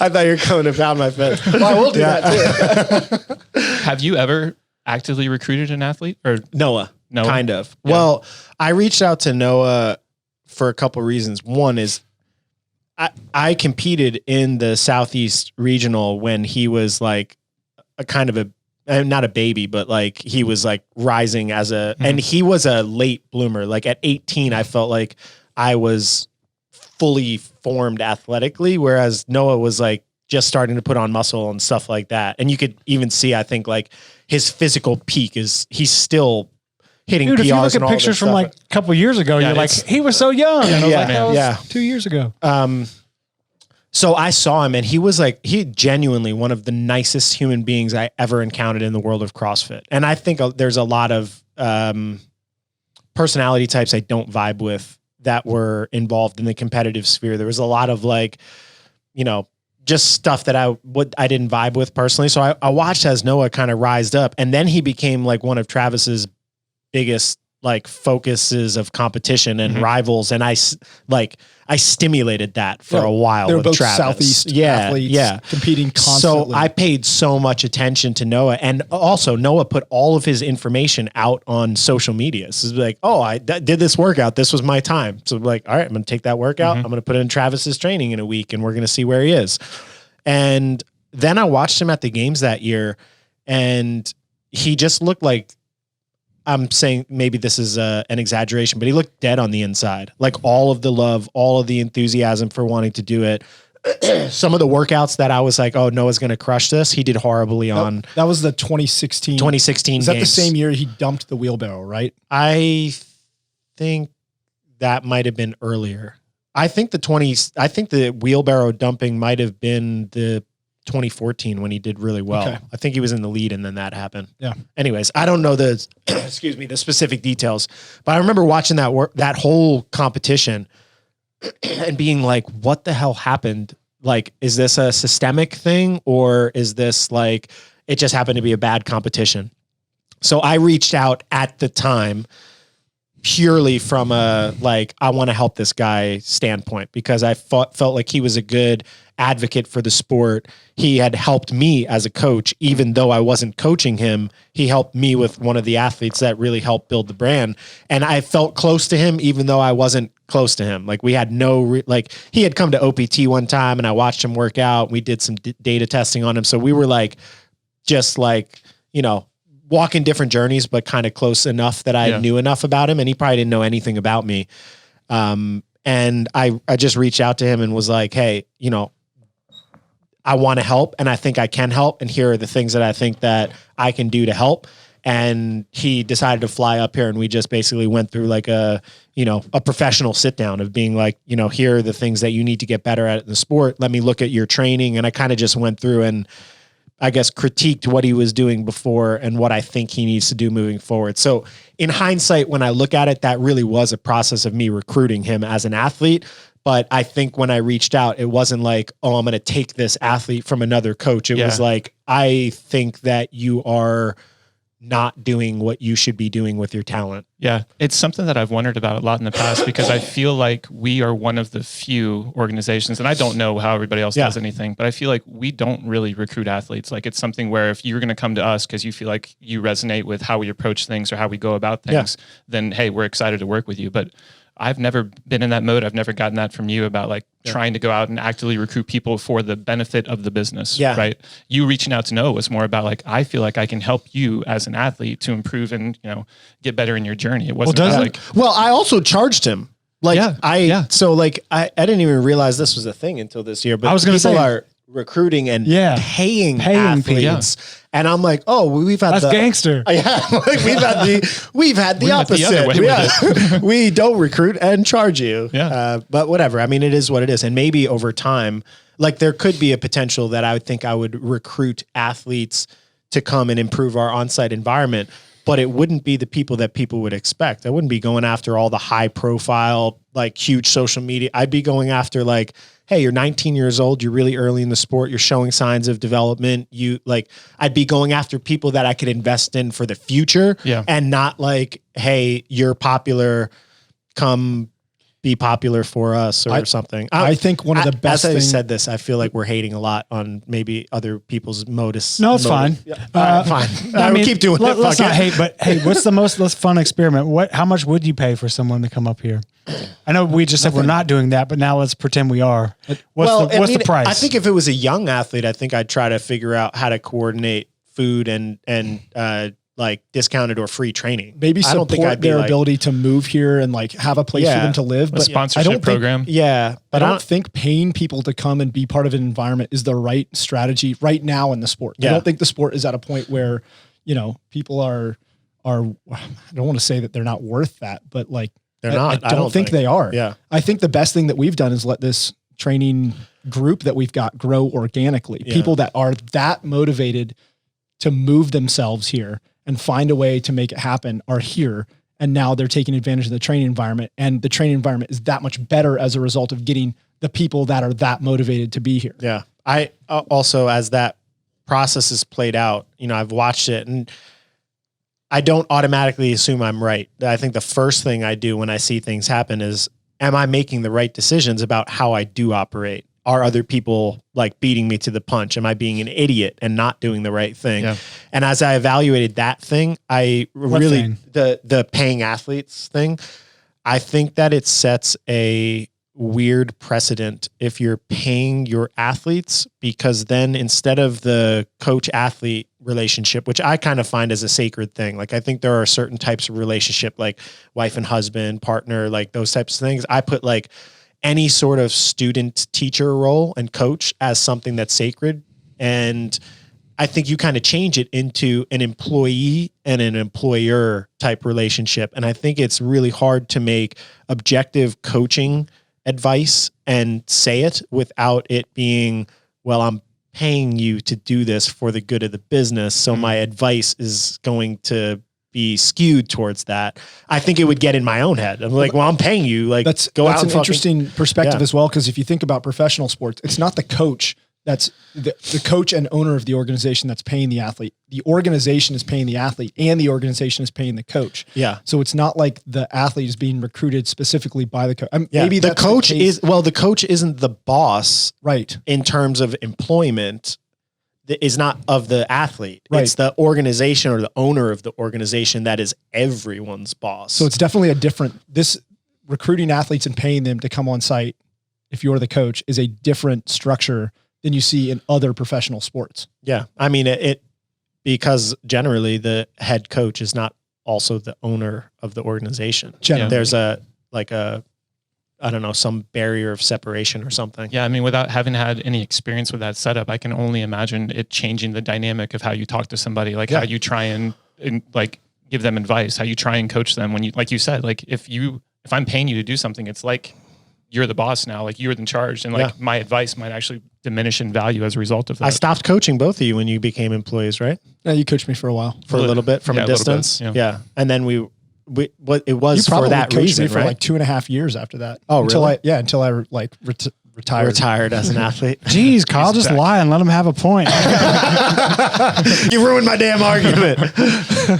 Speaker 1: I thought you were going to pound my fist.
Speaker 2: Well, I will do that too.
Speaker 3: Have you ever actively recruited an athlete? Or
Speaker 1: Noah, kind of.
Speaker 3: Yeah.
Speaker 1: Well, I reached out to Noah for a couple of reasons. One is I competed in the Southeast Regional when he was like a kind of not a baby, but like he was like rising as and he was a late bloomer. Like at 18, I felt like I was fully formed athletically, whereas Noah was like just starting to put on muscle and stuff like that. And you could even see, I think like his physical peak he's still hitting
Speaker 4: Dude,
Speaker 1: PRs
Speaker 4: if you look
Speaker 1: and
Speaker 4: at
Speaker 1: all
Speaker 4: pictures
Speaker 1: this
Speaker 4: from
Speaker 1: stuff.
Speaker 4: like a couple years ago,
Speaker 3: Yeah,
Speaker 4: you're like,
Speaker 3: it's-
Speaker 4: he was so young. And I was
Speaker 1: Yeah,
Speaker 4: like, that was
Speaker 1: yeah.
Speaker 4: 2 years ago.
Speaker 1: So I saw him, and he was like, he genuinely one of the nicest human beings I ever encountered in the world of CrossFit. And I think there's a lot of personality types I don't vibe with that were involved in the competitive sphere. There was a lot of like, you know, just stuff that I didn't vibe with personally. So I watched as Noah kind of rised up, and then he became like one of Travis's biggest like focuses of competition and rivals. And I stimulated that for a while.
Speaker 2: They're
Speaker 1: with
Speaker 2: both
Speaker 1: Travis.
Speaker 2: Southeast athletes competing constantly.
Speaker 1: So I paid so much attention to Noah, and also Noah put all of his information out on social media. So it's like, oh, I did this workout. This was my time. So I'm like, all right, I'm going to take that workout. I'm going to put it in Travis's training in a week, and we're going to see where he is. And then I watched him at the games that year, and he just looked like, I'm saying maybe this is an exaggeration, but he looked dead on the inside. Like all of the love, all of the enthusiasm for wanting to do it. Some of the workouts that I was like, oh, Noah's going to crush this. He did horribly on.
Speaker 2: That was the 2016
Speaker 1: 2016
Speaker 2: Is that the
Speaker 1: games.
Speaker 2: same year he dumped the wheelbarrow, right?
Speaker 1: I think that might have been earlier. I think the wheelbarrow dumping might have been the 2014 when he did really well.
Speaker 2: Okay.
Speaker 1: I think he was in the lead, and then that happened.
Speaker 2: Yeah.
Speaker 1: Anyways, I don't know the the specific details, but I remember watching that whole competition and being like, what the hell happened? Like, is this a systemic thing, or is this like it just happened to be a bad competition? So I reached out at the time purely from a like, I want to help this guy standpoint, because I felt like he was a good advocate for the sport. He had helped me as a coach, even though I wasn't coaching him. He helped me with one of the athletes that really helped build the brand. And I felt close to him, even though I wasn't close to him. Like we had like he had come to OPT one time, and I watched him work out. We did some data testing on him. So we were like, just like, you know, walking different journeys, but kind of close enough that I knew enough about him, and he probably didn't know anything about me. And I just reached out to him and was like, hey, you know, I want to help, and I think I can help, and here are the things that I think that I can do to help. And he decided to fly up here, and we just basically went through like a professional sit down of being like, you know, here are the things that you need to get better at in the sport. Let me look at your training. And I kind of just went through and I guess critiqued what he was doing before and what I think he needs to do moving forward. So in hindsight, when I look at it, that really was a process of me recruiting him as an athlete. But I think when I reached out, it wasn't like, oh, I'm going to take this athlete from another coach. It was like, I think that you are not doing what you should be doing with your talent.
Speaker 3: Yeah. It's something that I've wondered about a lot in the past, because I feel like we are one of the few organizations, and I don't know how everybody else does anything, but I feel like we don't really recruit athletes. Like it's something where if you're going to come to us because you feel like you resonate with how we approach things or how we go about things, then hey, we're excited to work with you. But I've never been in that mode. I've never gotten that from you about like trying to go out and actively recruit people for the benefit of the business.
Speaker 1: Yeah.
Speaker 3: Right. You reaching out to Noah was more about like, I feel like I can help you as an athlete to improve and, you know, get better in your journey. It wasn't about like,
Speaker 1: well, I also charged him. Like so like I didn't even realize this was a thing until this year, but
Speaker 4: I was going to say,
Speaker 1: are recruiting and paying athletes. And I'm like, oh, we've had
Speaker 4: that's gangster.
Speaker 1: Yeah, like we've had the opposite.
Speaker 3: other way with
Speaker 1: We don't recruit and charge you.
Speaker 3: Yeah.
Speaker 1: But whatever. I mean, it is what it is. And maybe over time, like there could be a potential that I would think I would recruit athletes to come and improve our on-site environment, but it wouldn't be the people that people would expect. I wouldn't be going after all the high profile, like huge social media. I'd be going after like, hey, you're 19 years old. You're really early in the sport. You're showing signs of development. I'd be going after people that I could invest in for the future and not like, hey, you're popular, come be popular for us or something.
Speaker 2: I think one of the best
Speaker 1: as I
Speaker 2: things.
Speaker 1: said this, I feel like we're hating a lot on maybe other people's modus.
Speaker 4: No, it's fine.
Speaker 1: Yeah. All right, fine. I will keep doing it.
Speaker 4: Let's not hate, but hey, what's the most fun experiment? How much would you pay for someone to come up here? I know we just said we're not doing that, but now let's pretend we are. What's the price?
Speaker 1: I think if it was a young athlete, I think I'd try to figure out how to coordinate food and like discounted or free training.
Speaker 2: Maybe
Speaker 1: I don't think
Speaker 2: support
Speaker 1: I'd be
Speaker 2: their
Speaker 1: like,
Speaker 2: ability to move here and like have a place for them to live. But
Speaker 3: sponsorship
Speaker 2: I don't
Speaker 3: program.
Speaker 1: but
Speaker 2: I don't think paying people to come and be part of an environment is the right strategy right now in the sport. I don't think the sport is at a point where, you know, people are are, I don't want to say that they're not worth that, but like,
Speaker 1: They're not.
Speaker 2: I don't think they are.
Speaker 1: Yeah.
Speaker 2: I think the best thing that we've done is let this training group that we've got grow organically.
Speaker 1: Yeah.
Speaker 2: People that are that motivated to move themselves here and find a way to make it happen are here. And now they're taking advantage of the training environment, and the training environment is that much better as a result of getting the people that are that motivated to be here.
Speaker 1: Yeah. I also, as that process is played out, you know, I've watched it and I don't automatically assume I'm right. I think the first thing I do when I see things happen is, am I making the right decisions about how I do operate? Are other people like beating me to the punch? Am I being an idiot and not doing the right thing?
Speaker 3: Yeah.
Speaker 1: And as I evaluated that thing, the paying athletes thing, I think that it sets a weird precedent if you're paying your athletes, because then instead of the coach athlete relationship, which I kind of find as a sacred thing, like I think there are certain types of relationship, like wife and husband, partner, like those types of things. I put like any sort of student teacher role and coach as something that's sacred. And I think you kind of change it into an employee and an employer type relationship. And I think it's really hard to make objective coaching advice and say it without it being, well, I'm paying you to do this for the good of the business. So my advice is going to be skewed towards that. I think it would get in my own head. I'm like, well, I'm paying you. Like,
Speaker 2: That's an interesting perspective as well. Because if you think about professional sports, it's not the coach that's the coach and owner of the organization that's paying the athlete. The organization is paying the athlete, and the organization is paying the coach.
Speaker 1: Yeah.
Speaker 2: So it's not like the athlete is being recruited specifically by the coach.
Speaker 1: Maybe the coach the coach isn't the boss,
Speaker 2: right?
Speaker 1: In terms of employment, is not of the athlete.
Speaker 2: Right.
Speaker 1: It's the organization or the owner of the organization that is everyone's boss.
Speaker 2: So it's definitely this recruiting athletes and paying them to come on site, if you're the coach, is a different structure than you see in other professional sports.
Speaker 1: Yeah. I mean, it because generally the head coach is not also the owner of the organization.
Speaker 2: Generally.
Speaker 1: There's some barrier of separation or something.
Speaker 3: Yeah, I mean, without having had any experience with that setup, I can only imagine it changing the dynamic of how you talk to somebody, like how you try and like give them advice, how you try and coach them when you, like you said, like if I'm paying you to do something, it's like you're the boss now, like you're in charge, and like my advice might actually diminish in value as a result of that.
Speaker 1: I stopped coaching both of you when you became employees, right?
Speaker 2: Yeah, you coached me for a while.
Speaker 1: For a little bit from a distance.
Speaker 3: Yeah.
Speaker 1: And then it was for that reason,
Speaker 2: me for
Speaker 1: right?
Speaker 2: like 2.5 years after that.
Speaker 1: Oh, really?
Speaker 2: Until I retired.
Speaker 1: Retired as an athlete.
Speaker 4: Jeez, Kyle, just lie and let him have a point.
Speaker 1: You ruined my damn argument.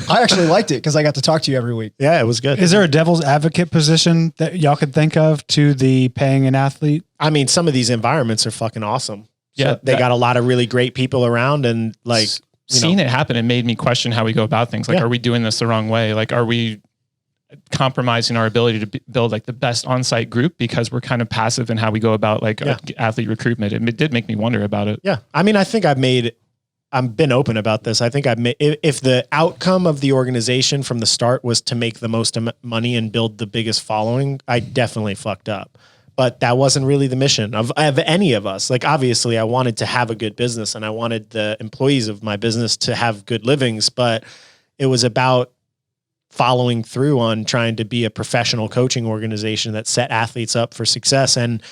Speaker 2: I actually liked it because I got to talk to you every week.
Speaker 1: Yeah, it was good.
Speaker 4: Is there a devil's advocate position that y'all could think of to the paying an athlete?
Speaker 1: I mean, some of these environments are fucking awesome.
Speaker 3: Yeah,
Speaker 1: So they got a lot of really great people around, and like
Speaker 3: seeing it happen, it made me question how we go about things. Like, are we doing this the wrong way? Like, are we compromising our ability to build like the best on-site group because we're kind of passive in how we go about like athlete recruitment? It did make me wonder about it.
Speaker 1: Yeah. I mean, I think I've been open about this. I think if the outcome of the organization from the start was to make the most money and build the biggest following, I definitely fucked up. But that wasn't really the mission of any of us. Like, obviously I wanted to have a good business and I wanted the employees of my business to have good livings, but it was about following through on trying to be a professional coaching organization that set athletes up for success. And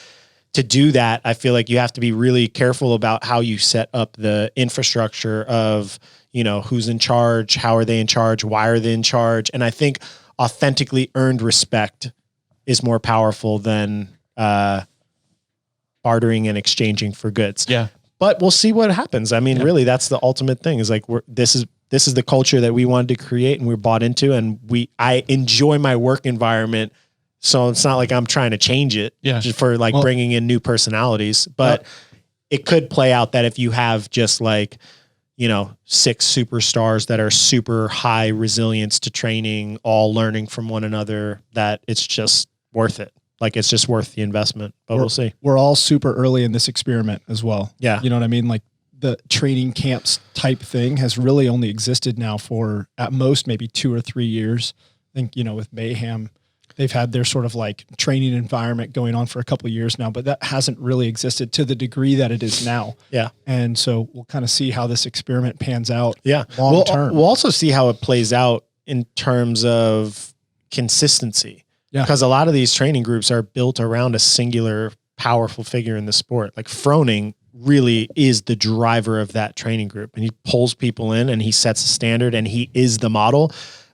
Speaker 1: to do that, I feel like you have to be really careful about how you set up the infrastructure of, who's in charge, how are they in charge, why are they in charge? And I think authentically earned respect is more powerful than bartering and exchanging for goods.
Speaker 3: Yeah.
Speaker 1: But we'll see what happens. I mean, really, that's the ultimate thing is like, this is the culture that we wanted to create and we're bought into, and I enjoy my work environment. So it's not like I'm trying to change it just for bringing in new personalities, but it could play out that if you have just 6 superstars that are super high resilience to training, all learning from one another, that it's just worth it. Like, it's just worth the investment, but we'll see.
Speaker 2: We're all super early in this experiment as well.
Speaker 1: Yeah.
Speaker 2: You know what I mean? Like, the training camps type thing has really only existed now for at most maybe 2 or 3 years. I think, with Mayhem, they've had their sort of like training environment going on for a couple of years now, but that hasn't really existed to the degree that it is now.
Speaker 1: Yeah.
Speaker 2: And so we'll kind of see how this experiment pans out.
Speaker 1: Yeah.
Speaker 2: Long term.
Speaker 1: We'll also see how it plays out in terms of consistency.
Speaker 2: Yeah.
Speaker 1: Because a lot of these training groups are built around a singular powerful figure in the sport. Like Froning really is the driver of that training group, and he pulls people in and he sets a standard and he is the model.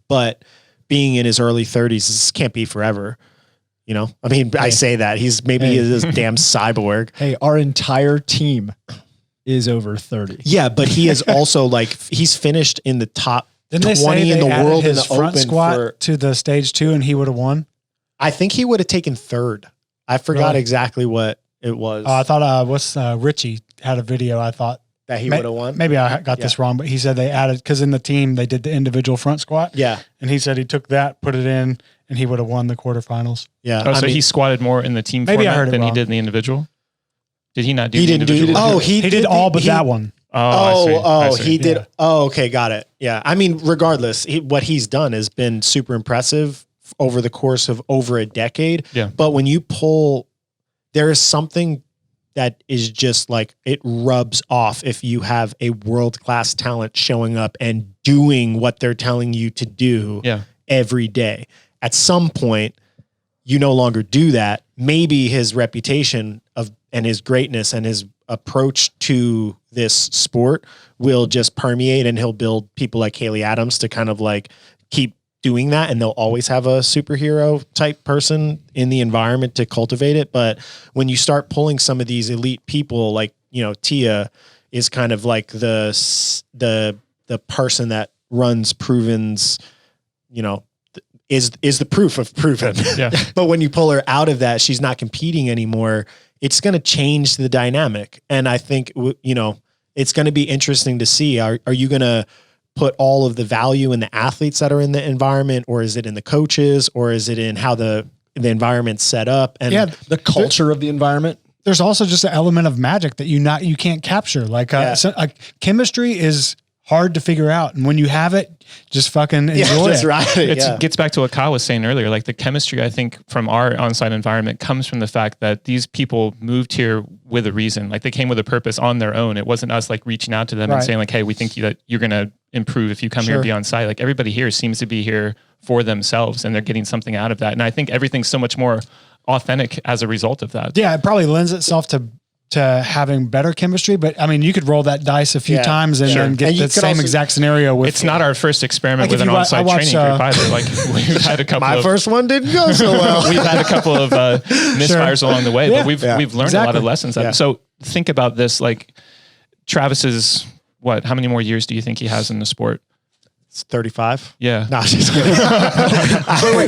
Speaker 1: But being in his early 30s, this can't be forever. You know, I mean, I say that he is this damn cyborg.
Speaker 2: Hey, our entire team is over 30.
Speaker 1: Yeah, but he is also like, he's finished in the top
Speaker 4: Didn't they
Speaker 1: 20
Speaker 4: say
Speaker 1: in the
Speaker 4: they added
Speaker 1: world in
Speaker 4: his
Speaker 1: the
Speaker 4: front
Speaker 1: open
Speaker 4: squat to the stage 2 and he would have won?
Speaker 1: I think he would have taken third. I forgot
Speaker 4: Really?
Speaker 1: exactly what it was.
Speaker 4: I thought Richie had a video. I thought
Speaker 1: that he would have won.
Speaker 4: Maybe I got this wrong, but he said they added, because in the team they did the individual front squat.
Speaker 1: Yeah.
Speaker 4: And he said he took that, put it in, and he would have won the quarterfinals.
Speaker 1: Yeah.
Speaker 3: Oh, so he squatted more in the team
Speaker 4: Maybe I
Speaker 3: format
Speaker 4: heard it
Speaker 3: than he
Speaker 4: wrong.
Speaker 3: did in the individual? Did he not do
Speaker 1: He
Speaker 3: the
Speaker 1: didn't do
Speaker 3: individual?
Speaker 1: it. Oh,
Speaker 4: He did all but that one.
Speaker 3: I see.
Speaker 1: He did.
Speaker 4: Yeah.
Speaker 1: Oh, okay. Got it. Yeah. I mean, regardless, what he's done has been super impressive over the course of over a decade.
Speaker 3: Yeah.
Speaker 1: But when you pull, there is something that is just like, it rubs off if you have a world-class talent showing up and doing what they're telling you to do every day. At some point, you no longer do that. Maybe his reputation and his greatness and his approach to this sport will just permeate, and he'll build people like Haley Adams to kind of like keep doing that, and they'll always have a superhero type person in the environment to cultivate it. But when you start pulling some of these elite people, like, you know, Tia is kind of like the person that runs Proven's, you know, is the proof of Proven.
Speaker 3: Yeah.
Speaker 1: But when you pull her out of that, she's not competing anymore. It's going to change the dynamic. And I think, you know, it's going to be interesting to see, are you going to put all of the value in the athletes that are in the environment, or is it in the coaches, or is it in how the environment's set up? And
Speaker 2: the culture of the environment.
Speaker 4: There's also just an element of magic that you can't capture. Like chemistry is hard to figure out, and when you have it, just fucking enjoy
Speaker 1: that's
Speaker 4: it.
Speaker 1: right.
Speaker 3: It gets back to what Kyle was saying earlier. Like the chemistry, I think, from our on-site environment comes from the fact that these people moved here with a reason. Like they came with a purpose on their own. It wasn't us like reaching out to them and saying like, hey, we think that you're going to improve if you come here and be on site. Like everybody here seems to be here for themselves, and they're getting something out of that. And I think everything's so much more authentic as a result of that.
Speaker 4: Yeah, it probably lends itself to having better chemistry, but I mean, you could roll that dice a few times and then get the same exact scenario with.
Speaker 3: It's not our first experiment
Speaker 4: Like
Speaker 3: with
Speaker 4: if
Speaker 3: an
Speaker 4: you
Speaker 3: on-site training group either. Like we've had a couple
Speaker 1: My first one didn't go so well.
Speaker 3: we've had a couple of misfires along the way, but we've learned a lot of lessons.
Speaker 1: Yeah.
Speaker 3: So think about this, like Travis's, how many more years do you think he has in the sport?
Speaker 1: It's 35.
Speaker 3: Yeah.
Speaker 1: No, just kidding.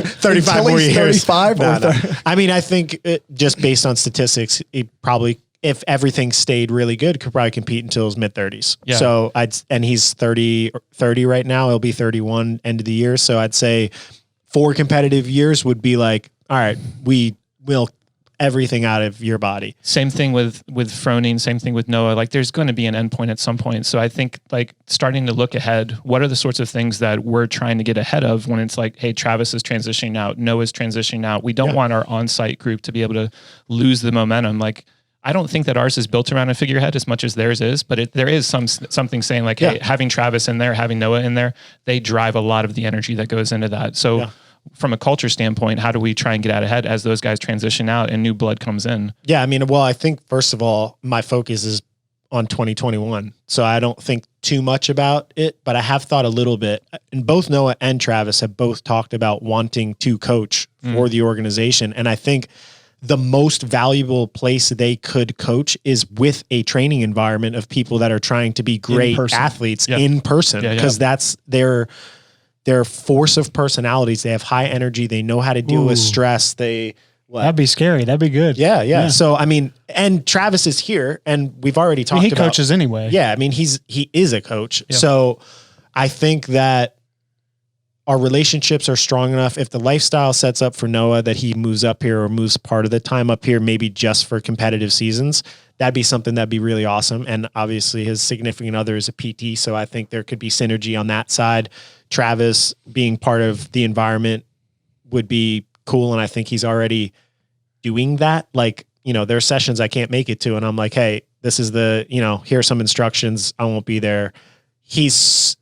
Speaker 1: 35 more years.
Speaker 2: 35?
Speaker 1: No. I mean, I think just based on statistics, he probably, if everything stayed really good, could probably compete until his mid 30s.
Speaker 3: Yeah.
Speaker 1: So and he's 30 right now. He'll be 31 end of the year. So I'd say 4 competitive years would be like, all right, we will everything out of your body.
Speaker 3: Same thing with Froning, same thing with Noah. Like there's going to be an endpoint at some point. So I think like starting to look ahead, what are the sorts of things that we're trying to get ahead of when it's like, hey, Travis is transitioning out, Noah's transitioning out. We don't want our on-site group to be able to lose the momentum. Like I don't think that ours is built around a figurehead as much as theirs is, but there is something saying like, hey, having Travis in there, having Noah in there, they drive a lot of the energy that goes into that. So from a culture standpoint, how do we try and get out ahead as those guys transition out and new blood comes in?
Speaker 1: Yeah. I mean, well, I think first of all, my focus is on 2021. So I don't think too much about it, but I have thought a little bit. And both Noah and Travis have both talked about wanting to coach for the organization. And I think the most valuable place they could coach is with a training environment of people that are trying to be great athletes in person, because that's their force of personalities. They have high energy. They know how to deal with stress.
Speaker 4: That'd be scary. That'd be good.
Speaker 1: Yeah. So, I mean, and Travis is here and we've already talked about.
Speaker 4: He coaches anyway.
Speaker 1: Yeah. I mean, he is a coach. Yeah. So I think that our relationships are strong enough. If the lifestyle sets up for Noah that he moves up here or moves part of the time up here, maybe just for competitive seasons, that'd be something that'd be really awesome. And obviously his significant other is a PT. So I think there could be synergy on that side. Travis being part of the environment would be cool. And I think he's already doing that. Like, you know, there are sessions I can't make it to. And I'm like, hey, this is here are some instructions. I won't be there. He's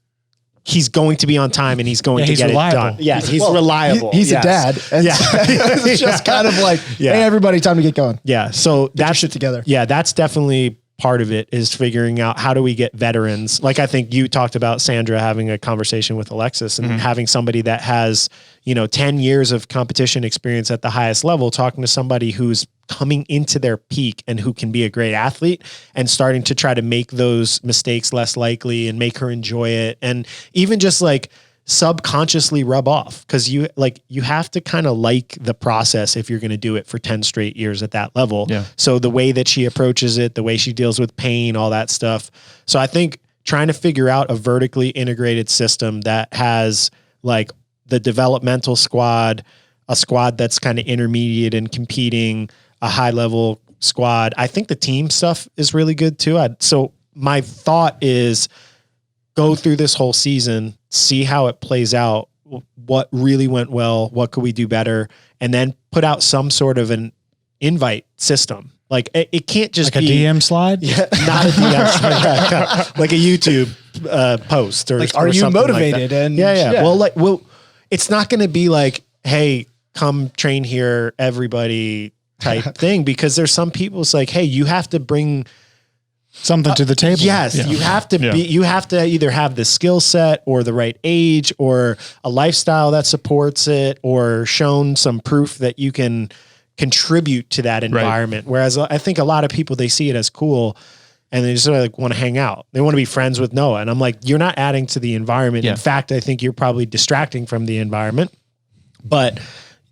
Speaker 1: he's going to be on time and he's going to get
Speaker 4: reliable.
Speaker 1: it done. Yeah, he's reliable.
Speaker 2: He's a dad. And it's just kind of like, hey, everybody, time to get going.
Speaker 1: Yeah. So
Speaker 2: Get your shit together.
Speaker 1: Yeah, that's definitely part of it, is figuring out how do we get veterans. Like I think you talked about Sandra having a conversation with Alexis and having somebody that has, 10 years of competition experience at the highest level, talking to somebody who's coming into their peak and who can be a great athlete, and starting to try to make those mistakes less likely and make her enjoy it. And even just like subconsciously rub off, because you have to kind of like the process if you're going to do it for 10 straight years at that level.
Speaker 3: Yeah.
Speaker 1: So the way that she approaches it, the way she deals with pain, all that stuff. So I think trying to figure out a vertically integrated system that has like the developmental squad, a squad that's kind of intermediate and competing, a high level squad. I think the team stuff is really good too. So my thought is go through this whole season, see how it plays out, what really went well, what could we do better, and then put out some sort of an invite system. Like it can't just
Speaker 4: like
Speaker 1: be
Speaker 4: a DM slide.
Speaker 1: Yeah, not a DM slide, like a YouTube post or
Speaker 2: Like, are
Speaker 1: or
Speaker 2: you
Speaker 1: something
Speaker 2: motivated?
Speaker 1: Like that.
Speaker 2: And
Speaker 1: Yeah. Well, it's not going to be like, hey, come train here, everybody type thing, because there's some people it's like, hey, you have to bring
Speaker 4: something to the table.
Speaker 1: Yes, you have to be. You have to either have the skill set or the right age or a lifestyle that supports it, or shown some proof that you can contribute to that environment. Right. Whereas I think a lot of people, they see it as cool and they just sort of like want to hang out. They want to be friends with Noah, and I'm like, you're not adding to the environment. In fact, I think you're probably distracting from the environment. But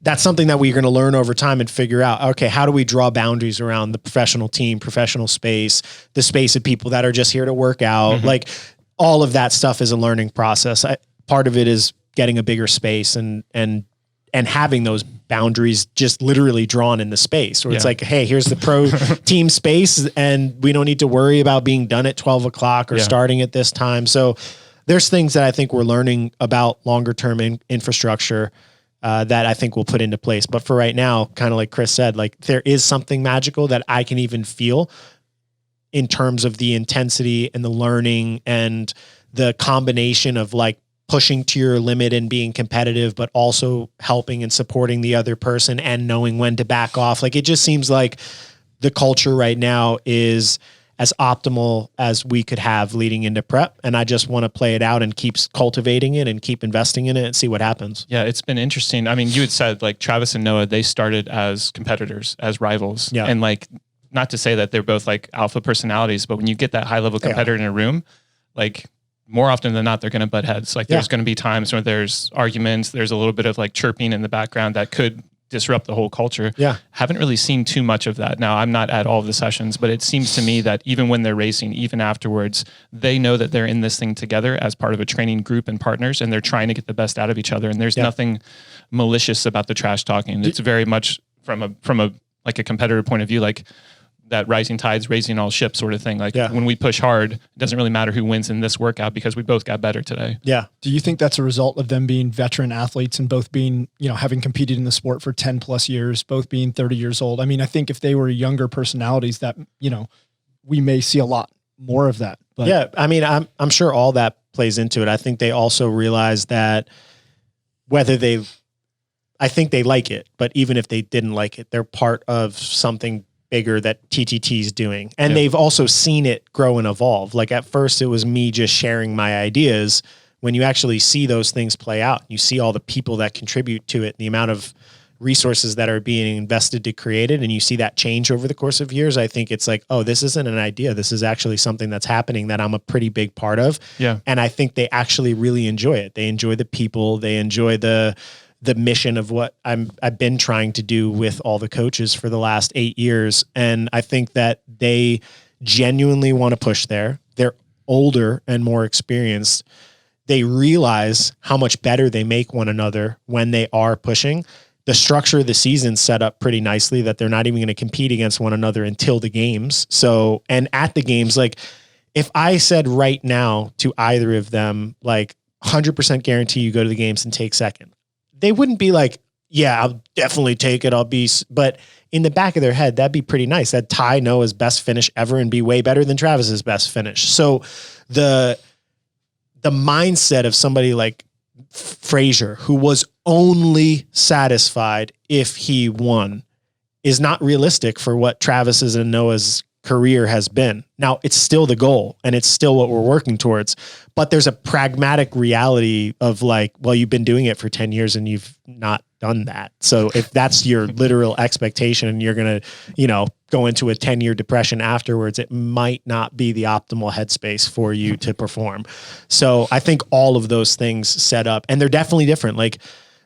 Speaker 1: that's something that we're going to learn over time and figure out, okay, how do we draw boundaries around the professional team, professional space, the space of people that are just here to work out. Like all of that stuff is a learning process. Part of it is getting a bigger space and having those boundaries just literally drawn in the space where it's like, hey, here's the pro team space and we don't need to worry about being done at 12 o'clock or starting at this time. So there's things that I think we're learning about longer term infrastructure that I think we'll put into place. But for right now, kind of like Chris said, like there is something magical that I can even feel in terms of the intensity and the learning and the combination of like pushing to your limit and being competitive, but also helping and supporting the other person and knowing when to back off. Like it just seems like the culture right now is as optimal as we could have leading into prep. And I just want to play it out and keep cultivating it and keep investing in it and see what happens.
Speaker 3: Yeah, it's been interesting. I mean, you had said like Travis and Noah, they started as competitors, as rivals.
Speaker 1: Yeah.
Speaker 3: And like, not to say that they're both like alpha personalities, but when you get that high level competitor in a room, like more often than not, they're going to butt heads. Like there's going to be times where there's arguments, there's a little bit of like chirping in the background that could disrupt the whole culture.
Speaker 1: Yeah.
Speaker 3: Haven't really seen too much of that. Now, I'm not at all of the sessions, but it seems to me that even when they're racing, even afterwards, they know that they're in this thing together as part of a training group and partners, and they're trying to get the best out of each other. And there's nothing malicious about the trash talking. It's very much from a like a competitor point of view, like that rising tides raising all ships sort of thing. Like when we push hard, it doesn't really matter who wins in this workout because we both got better today.
Speaker 1: Yeah.
Speaker 2: Do you think that's a result of them being veteran athletes and both being, having competed in the sport for 10 plus years, both being 30 years old? I mean, I think if they were younger personalities that, we may see a lot more of that. But
Speaker 1: yeah. I mean, I'm sure all that plays into it. I think they also realize that I think they like it, but even if they didn't like it, they're part of something bigger that TTT is doing. And they've also seen it grow and evolve. Like at first it was me just sharing my ideas. When you actually see those things play out, you see all the people that contribute to it, the amount of resources that are being invested to create it. And you see that change over the course of years. I think it's like, oh, this isn't an idea. This is actually something that's happening that I'm a pretty big part of.
Speaker 3: Yeah.
Speaker 1: And I think they actually really enjoy it. They enjoy the people. They enjoy the mission of what I've been trying to do with all the coaches for the last 8 years. And I think that they genuinely want to push there. They're older and more experienced. They realize how much better they make one another when they are pushing. The structure of the season set up pretty nicely that they're not even going to compete against one another until the games. So, and at the games, like if I said right now to either of them, like 100% guarantee you go to the games and take second, they wouldn't be like, yeah, I'll definitely take it. But in the back of their head, that'd be pretty nice. That'd tie Noah's best finish ever and be way better than Travis's best finish. So the the mindset of somebody like Frazier, who was only satisfied if he won, is not realistic for what Travis's and Noah's career has been. Now, it's still the goal and it's still what we're working towards, but there's a pragmatic reality of like, well, you've been doing it for 10 years and you've not done that. So if that's your literal expectation and you're going to, go into a 10-year depression afterwards, it might not be the optimal headspace for you to perform. So I think all of those things set up, and they're definitely different. Like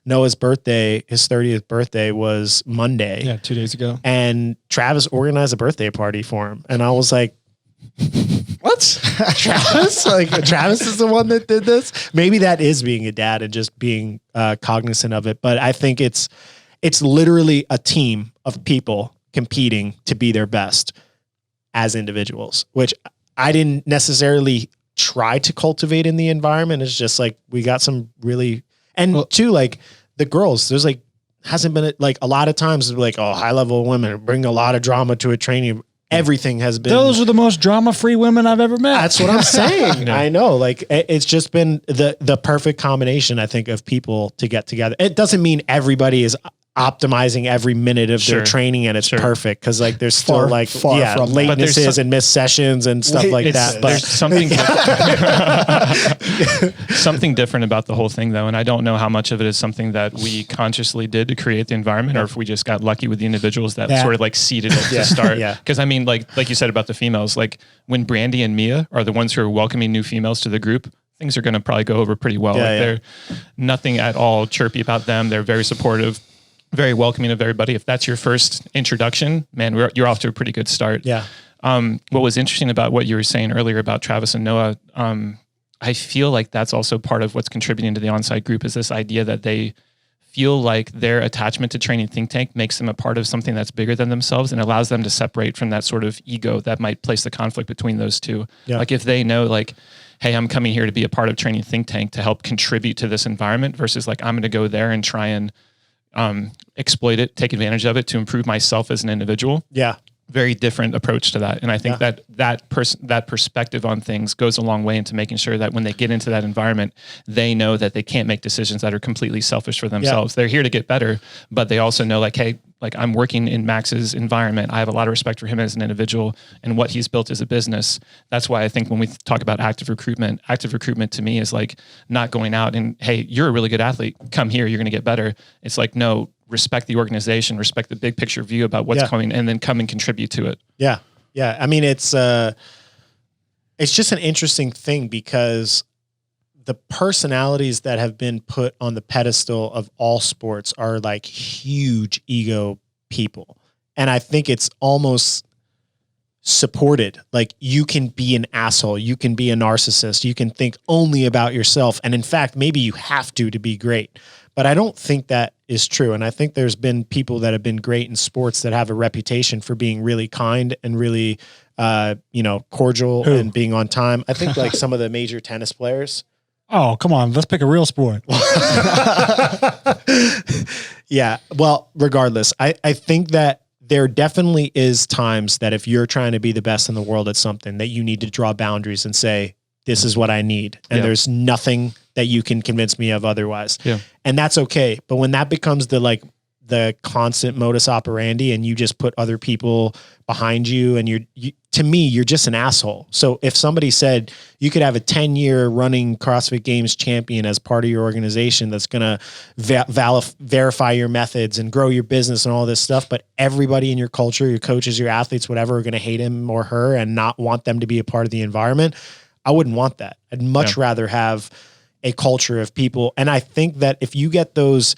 Speaker 1: Noah's birthday, his 30th birthday was Monday.
Speaker 2: Yeah, 2 days ago.
Speaker 1: And Travis organized a birthday party for him. And I was like, what? Travis? Like Travis is the one that did this? Maybe that is being a dad and just being cognizant of it. But I think it's literally a team of people competing to be their best as individuals, which I didn't necessarily try to cultivate in the environment. It's just like, we got some really, and two, like the girls, there's like, hasn't been like a lot of times like, oh, high level women bring a lot of drama to a training. Everything has been.
Speaker 4: Those are the most drama-free women I've ever met.
Speaker 1: That's what I'm saying. I know. Like it's just been the perfect combination, I think, of people to get together. It doesn't mean everybody is optimizing every minute of their training and it's perfect, because like there's still far from latenesses and missed sessions and stuff like that. But
Speaker 3: there's something something different about the whole thing, though, and I don't know how much of it is something that we consciously did to create the environment, or if we just got lucky with the individuals that sort of like seeded it to start. Because I mean, like you said about the females, like when Brandy and Mia are the ones who are welcoming new females to the group, things are going to probably go over pretty well. They're nothing at all chirpy about them. They're very supportive, very welcoming of everybody. If that's your first introduction, man, you're off to a pretty good start.
Speaker 1: Yeah.
Speaker 3: What was interesting about what you were saying earlier about Travis and Noah, I feel like that's also part of what's contributing to the on-site group, is this idea that they feel like their attachment to Training Think Tank makes them a part of something that's bigger than themselves and allows them to separate from that sort of ego that might place the conflict between those two. Yeah. Like if they know like, hey, I'm coming here to be a part of Training Think Tank to help contribute to this environment, versus like, I'm going to go there and try and exploit it, take advantage of it to improve myself as an individual.
Speaker 1: Yeah.
Speaker 3: Very different approach to that. And I think that perspective on things goes a long way into making sure that when they get into that environment, they know that they can't make decisions that are completely selfish for themselves. Yeah. They're here to get better, but they also know like, hey, like I'm working in Max's environment. I have a lot of respect for him as an individual and what he's built as a business. That's why I think when we talk about active recruitment to me is like not going out and, hey, you're a really good athlete. Come here, you're going to get better. It's like, no, respect the organization, respect the big picture view about what's coming, and then come and contribute to it.
Speaker 1: Yeah. Yeah. I mean, it's just an interesting thing, because the personalities that have been put on the pedestal of all sports are like huge ego people. And I think it's almost supported. Like you can be an asshole, you can be a narcissist, you can think only about yourself. And in fact, maybe you have to be great. But I don't think that is true. And I think there's been people that have been great in sports that have a reputation for being really kind and really, cordial and being on time. I think like some of the major tennis players.
Speaker 4: Oh, come on. Let's pick a real sport.
Speaker 1: Yeah. Well, regardless, I think that there definitely is times that if you're trying to be the best in the world at something, that you need to draw boundaries and say, this is what I need. And there's nothing that you can convince me of otherwise. Yeah. And that's okay. But when that becomes the constant modus operandi and you just put other people behind you and to me, you're just an asshole. So if somebody said you could have a 10-year running CrossFit Games champion as part of your organization that's going to verify your methods and grow your business and all this stuff, but everybody in your culture, your coaches, your athletes, whatever, are going to hate him or her and not want them to be a part of the environment, I wouldn't want that. I'd much rather have a culture of people. And I think that if you get those,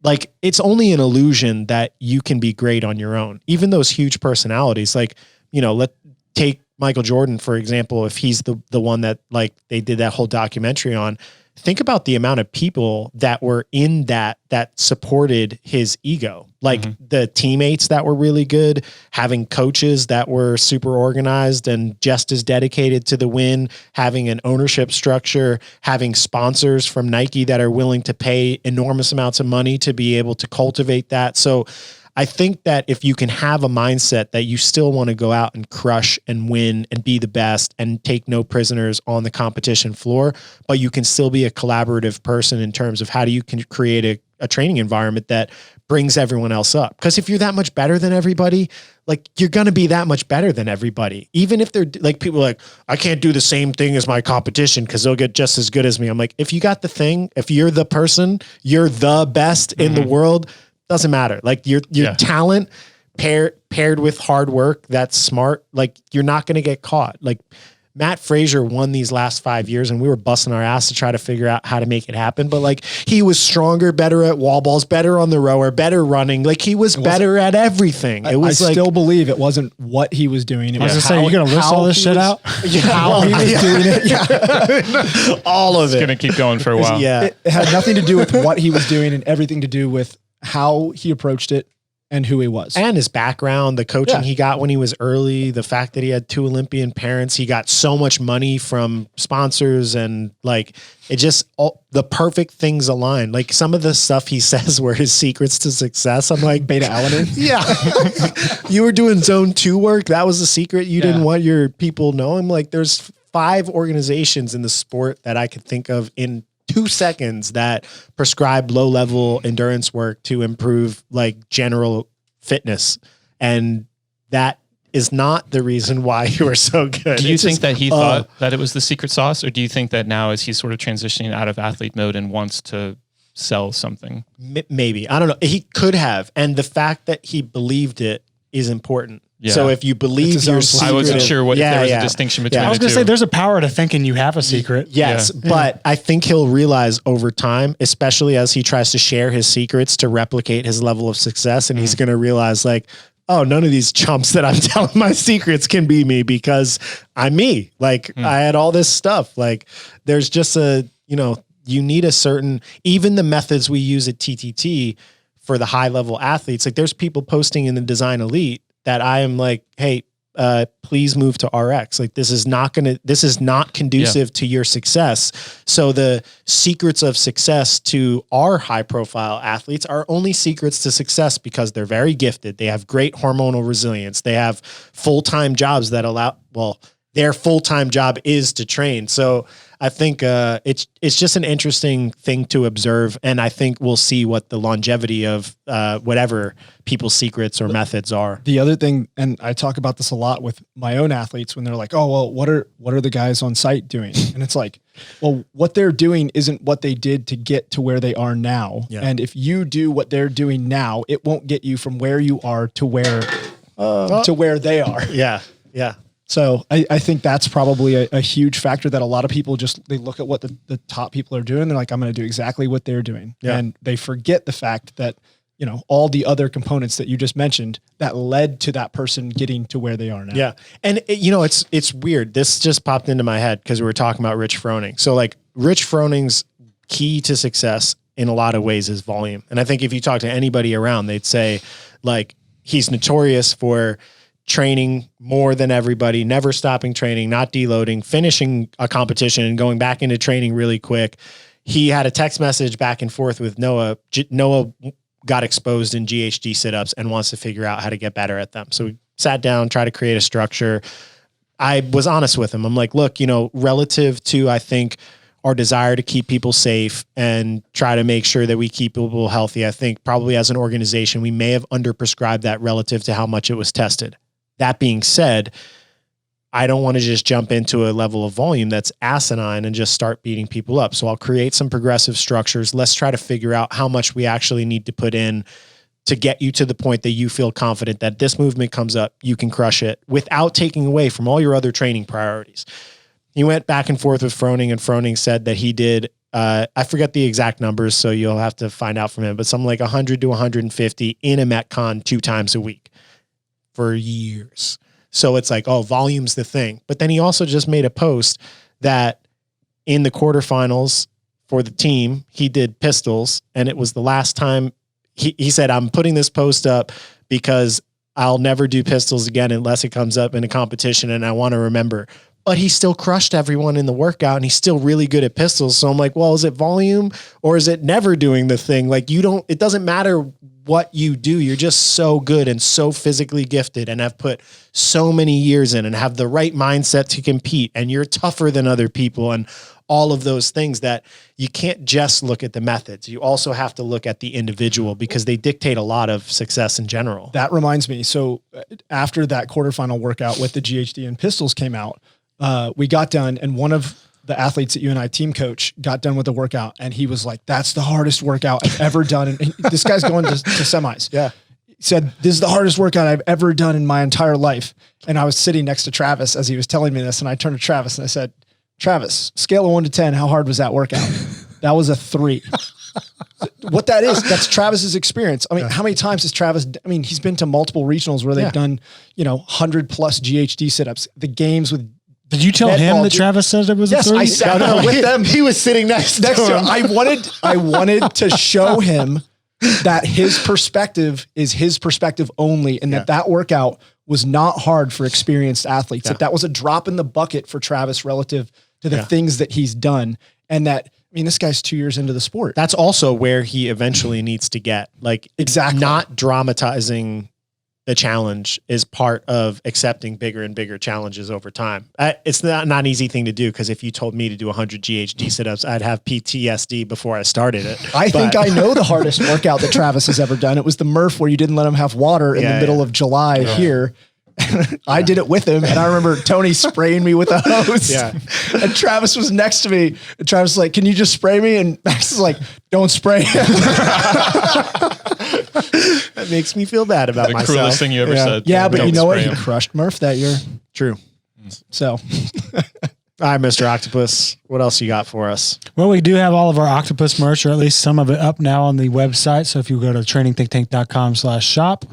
Speaker 1: like, it's only an illusion that you can be great on your own. Even those huge personalities, like, let's take Michael Jordan, for example, if he's the one that like they did that whole documentary on. Think about the amount of people that were in that supported his ego, like the teammates that were really good, having coaches that were super organized and just as dedicated to the win, having an ownership structure, having sponsors from Nike that are willing to pay enormous amounts of money to be able to cultivate that. So I think that if you can have a mindset that you still want to go out and crush and win and be the best and take no prisoners on the competition floor, but you can still be a collaborative person in terms of how do you can create a training environment that brings everyone else up. Because if you're that much better than everybody, like you're going to be that much better than everybody. Even if they're like, people are like, I can't do the same thing as my competition because they'll get just as good as me. I'm like, if you got the thing, if you're the person, you're the best in the world, doesn't matter. Like your talent paired with hard work, that's smart. Like you're not going to get caught. Like Matt Frazier won these last 5 years and we were busting our ass to try to figure out how to make it happen. But like he was stronger, better at wall balls, better on the rower, better running. Like he was better at everything. It was
Speaker 2: I still believe it wasn't what he was doing. It
Speaker 4: I was
Speaker 2: was
Speaker 4: gonna say, you're going to list all this shit out?
Speaker 2: How he was doing it.
Speaker 1: all of
Speaker 3: It's
Speaker 1: it.
Speaker 3: going to keep going for a while.
Speaker 1: Yeah.
Speaker 2: It had nothing to do with what he was doing and everything to do with how he approached it and who he was.
Speaker 1: And his background, the coaching he got when he was early, the fact that he had 2 Olympian parents, he got so much money from sponsors and like, it just, all the perfect things aligned. Like some of the stuff he says were his secrets to success. I'm like,
Speaker 2: beta alanine.
Speaker 1: yeah, you were doing zone 2 work. That was the secret. You didn't want your people knowing. Like there's 5 organizations in the sport that I could think of in 2 seconds that prescribe low level endurance work to improve like general fitness. And that is not the reason why you are so good.
Speaker 3: Do you think that he thought that it was the secret sauce, or do you think that now as he's sort of transitioning out of athlete mode and wants to sell something?
Speaker 1: Maybe. I don't know. He could have. And the fact that he believed it is important.
Speaker 3: Yeah.
Speaker 1: So if you believe your secret,
Speaker 3: I wasn't sure what if there was a distinction between
Speaker 1: Yeah.
Speaker 4: I was
Speaker 3: the
Speaker 4: going to
Speaker 3: two.
Speaker 4: say, there's a power to thinking you have a secret.
Speaker 1: Yes, but I think he'll realize over time, especially as he tries to share his secrets to replicate his level of success. And he's going to realize like, oh, none of these chumps that I'm telling my secrets can be me because I'm me. Like I had all this stuff. Like there's just you need a certain, even the methods we use at TTT for the high level athletes, like there's people posting in the Design Elite that I am like, hey, please move to RX. Like this is not conducive to your success. So the secrets of success to our high profile athletes are only secrets to success because they're very gifted. They have great hormonal resilience. They have full-time jobs that their full-time job is to train. So I think it's just an interesting thing to observe. And I think we'll see what the longevity of whatever people's secrets or methods are.
Speaker 2: The other thing, and I talk about this a lot with my own athletes when they're like, oh, well, what are the guys on site doing? And it's like, well, what they're doing isn't what they did to get to where they are now.
Speaker 1: Yeah.
Speaker 2: And if you do what they're doing now, it won't get you from where you are to where they are.
Speaker 1: Yeah. Yeah.
Speaker 2: So I think that's probably a huge factor that a lot of people they look at what the top people are doing. They're like, I'm going to do exactly what they're doing.
Speaker 1: Yeah.
Speaker 2: And they forget the fact that, all the other components that you just mentioned that led to that person getting to where they are now.
Speaker 1: Yeah. And it's weird. This just popped into my head because we were talking about Rich Froning. So like Rich Froning's key to success in a lot of ways is volume. And I think if you talk to anybody around, they'd say like he's notorious for training more than everybody, never stopping training, not deloading, finishing a competition and going back into training really quick. He had a text message back and forth with Noah. Noah got exposed in GHD sit-ups and wants to figure out how to get better at them. So we sat down, tried to create a structure. I was honest with him. I'm like, look, relative to, I think, our desire to keep people safe and try to make sure that we keep people healthy, I think probably as an organization, we may have underprescribed that relative to how much it was tested. That being said, I don't want to just jump into a level of volume that's asinine and just start beating people up. So I'll create some progressive structures. Let's try to figure out how much we actually need to put in to get you to the point that you feel confident that this movement comes up, you can crush it without taking away from all your other training priorities. He went back and forth with Froning, and Froning said that he did, I forget the exact numbers, so you'll have to find out from him, but something like 100 to 150 in a Metcon 2 times a week for years. So it's like, oh, volume's the thing. But then he also just made a post that in the quarterfinals for the team, he did pistols, and it was the last time he said, I'm putting this post up because I'll never do pistols again unless it comes up in a competition, and I want to remember but he still crushed everyone in the workout and he's still really good at pistols. So I'm like, well, is it volume or is it never doing the thing? Like it doesn't matter what you do. You're just so good and so physically gifted and have put so many years in and have the right mindset to compete. And you're tougher than other people and all of those things that you can't just look at the methods. You also have to look at the individual because they dictate a lot of success in general.
Speaker 2: That reminds me. So after that quarterfinal workout with the GHD and pistols came out, we got done and one of the athletes that you and I team coach got done with the workout and he was like, that's the hardest workout I've ever done. And this guy's going to semis.
Speaker 1: Yeah.
Speaker 2: He said, this is the hardest workout I've ever done in my entire life. And I was sitting next to Travis as he was telling me this. And I turned to Travis and I said, Travis, scale of 1 to 10, how hard was that workout? That was a 3. What that is, that's Travis's experience. I mean, how many times has Travis, he's been to multiple regionals where they've done, 100 plus GHD sit-ups, the games with.
Speaker 4: Did you tell him that Travis said it was a 3?
Speaker 2: Yes, I sat there with them.
Speaker 1: He was sitting next to him.
Speaker 2: I wanted to show him that his perspective is his perspective only, and that workout was not hard for experienced athletes. That was a drop in the bucket for Travis relative to the things that he's done. And that, this guy's 2 years into the sport.
Speaker 1: That's also where he eventually needs to get. Like,
Speaker 2: exactly.
Speaker 1: Not dramatizing the challenge is part of accepting bigger and bigger challenges over time. It's not an easy thing to do because if you told me to do 100 GHD sit-ups, I'd have PTSD before I started it.
Speaker 2: I think I know the hardest workout that Travis has ever done. It was the Murph where you didn't let him have water in the middle of July here. I did it with him. And I remember Tony spraying me with a hose. And Travis was next to me. And Travis was like, can you just spray me? And Max is like, don't spray him.
Speaker 1: That makes me feel bad about myself.
Speaker 3: The cruelest thing you ever said.
Speaker 2: Yeah, but you know what? He crushed Murph that year.
Speaker 1: True.
Speaker 2: So.
Speaker 1: All right, Mr. Octopus, what else you got for us?
Speaker 4: Well, we do have all of our Octopus merch, or at least some of it up now on the website. So if you go to trainingthinktank.com/shop,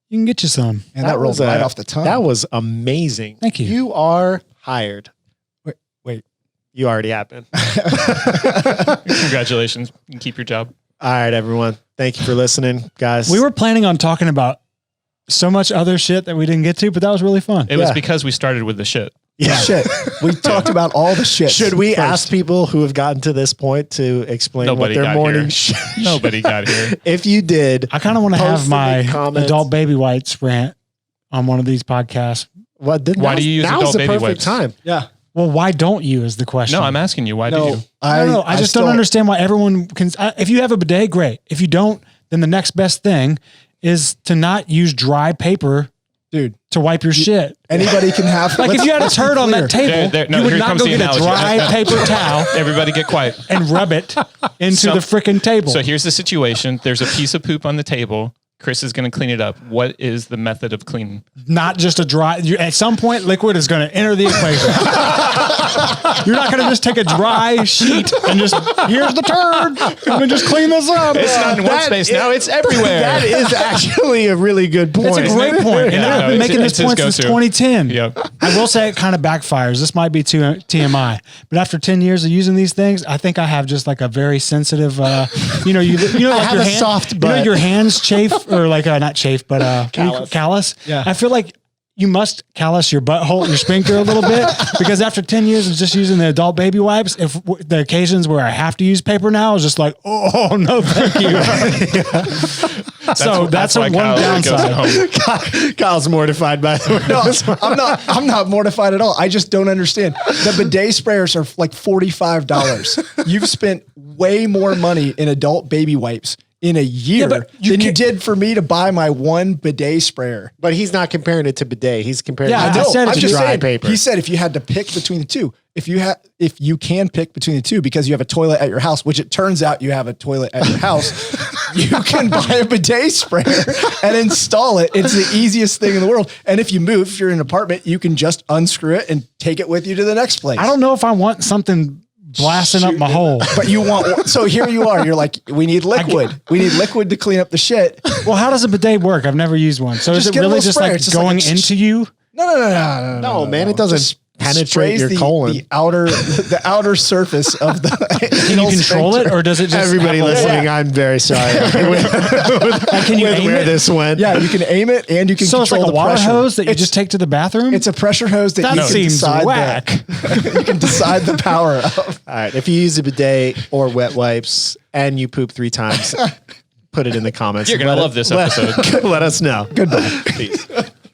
Speaker 4: you can get you some.
Speaker 2: And that rolls right off the tongue.
Speaker 1: That was amazing.
Speaker 4: Thank you.
Speaker 1: You are hired.
Speaker 2: Wait.
Speaker 1: You already have been.
Speaker 3: Congratulations. You can keep your job.
Speaker 1: All right, everyone. Thank you for listening, guys.
Speaker 4: We were planning on talking about so much other shit that we didn't get to, but that was really fun.
Speaker 3: It was because we started with the shit.
Speaker 1: Yeah.
Speaker 2: Shit. We talked about all the shit.
Speaker 1: Should we ask people who have gotten to this point to explain what their morning shit?
Speaker 3: Nobody got here.
Speaker 1: If you did,
Speaker 4: I kind of want to have my adult baby wipes rant on one of these podcasts.
Speaker 3: Why do you use adult baby wipes?
Speaker 1: Time.
Speaker 2: Yeah.
Speaker 4: Well, why don't you is the question.
Speaker 3: No, I'm asking you. Why do you?
Speaker 4: I don't know. I just don't understand why everyone can. If you have a bidet, great. If you don't, then the next best thing is to not use dry paper,
Speaker 2: dude,
Speaker 4: to wipe your shit.
Speaker 2: Anybody can have.
Speaker 4: Like if you had a turd on that table, you would not go get a dry paper towel.
Speaker 3: Everybody get quiet.
Speaker 4: And rub it into the frickin' table.
Speaker 3: So here's the situation. There's a piece of poop on the table. Chris is going to clean it up. What is the method of cleaning?
Speaker 4: Not just a dry. At some point, liquid is going to enter the equation. You're not going to just take a dry sheet and just, here's the turd. Let me just clean this up.
Speaker 3: It's not in one space now. It's everywhere.
Speaker 1: That is actually a really good point.
Speaker 4: It's a great point. And I've been making this point since 2010.
Speaker 3: Yep.
Speaker 4: I will say it kind of backfires. This might be too TMI, but after 10 years of using these things, I think I have just like a very sensitive, like
Speaker 1: have soft butt.
Speaker 4: your hands chafe or like not chafe, but callus.
Speaker 2: Yeah.
Speaker 4: I feel like you must callus your butthole, your sphincter a little bit, because after 10 years of just using the adult baby wipes, if the occasions where I have to use paper now is just like, oh no, thank you. That's one downside.
Speaker 1: Kyle's mortified by the way.
Speaker 2: No, I'm not mortified at all. I just don't understand. The bidet sprayers are like $45. You've spent way more money in adult baby wipes in a year than you did for me to buy my one bidet sprayer.
Speaker 1: But he's not comparing it to bidet. He's comparing it
Speaker 2: to
Speaker 1: dry paper.
Speaker 2: He said if you had to pick between the two, if you can pick between the two because you have a toilet at your house, which it turns out you have a toilet at your house, you can buy a bidet sprayer and install it. It's the easiest thing in the world. And if you're in an apartment, you can just unscrew it and take it with you to the next place.
Speaker 4: I don't know if I want something blasting up my hole.
Speaker 2: But you want, so here you are, you're like, we need liquid. We need liquid to clean up the shit.
Speaker 4: Well, how does a bidet work? I've never used one. So is it really just like going into you?
Speaker 2: No,
Speaker 1: No, man, it doesn't penetrate
Speaker 2: sprays
Speaker 1: your colon.
Speaker 2: the outer surface of the.
Speaker 4: Can you control it, or does it just
Speaker 1: Everybody
Speaker 4: have a-
Speaker 1: listening, I'm very sorry
Speaker 4: Can you
Speaker 1: with
Speaker 4: aim
Speaker 1: where
Speaker 4: it?
Speaker 1: this went.
Speaker 2: Yeah, you can aim it and you can
Speaker 4: So it's
Speaker 2: control
Speaker 4: like a
Speaker 2: the
Speaker 4: water
Speaker 2: pressure.
Speaker 4: hose that you just take to the bathroom.
Speaker 2: It's a pressure hose that
Speaker 4: That
Speaker 2: you can
Speaker 4: seems
Speaker 2: decide
Speaker 4: whack.
Speaker 2: you can decide the power of.
Speaker 1: All right. If you use a bidet or wet wipes and you poop 3 times, put it in the comments.
Speaker 3: You're gonna love this episode.
Speaker 1: Let us know.
Speaker 2: Goodbye.
Speaker 1: Peace.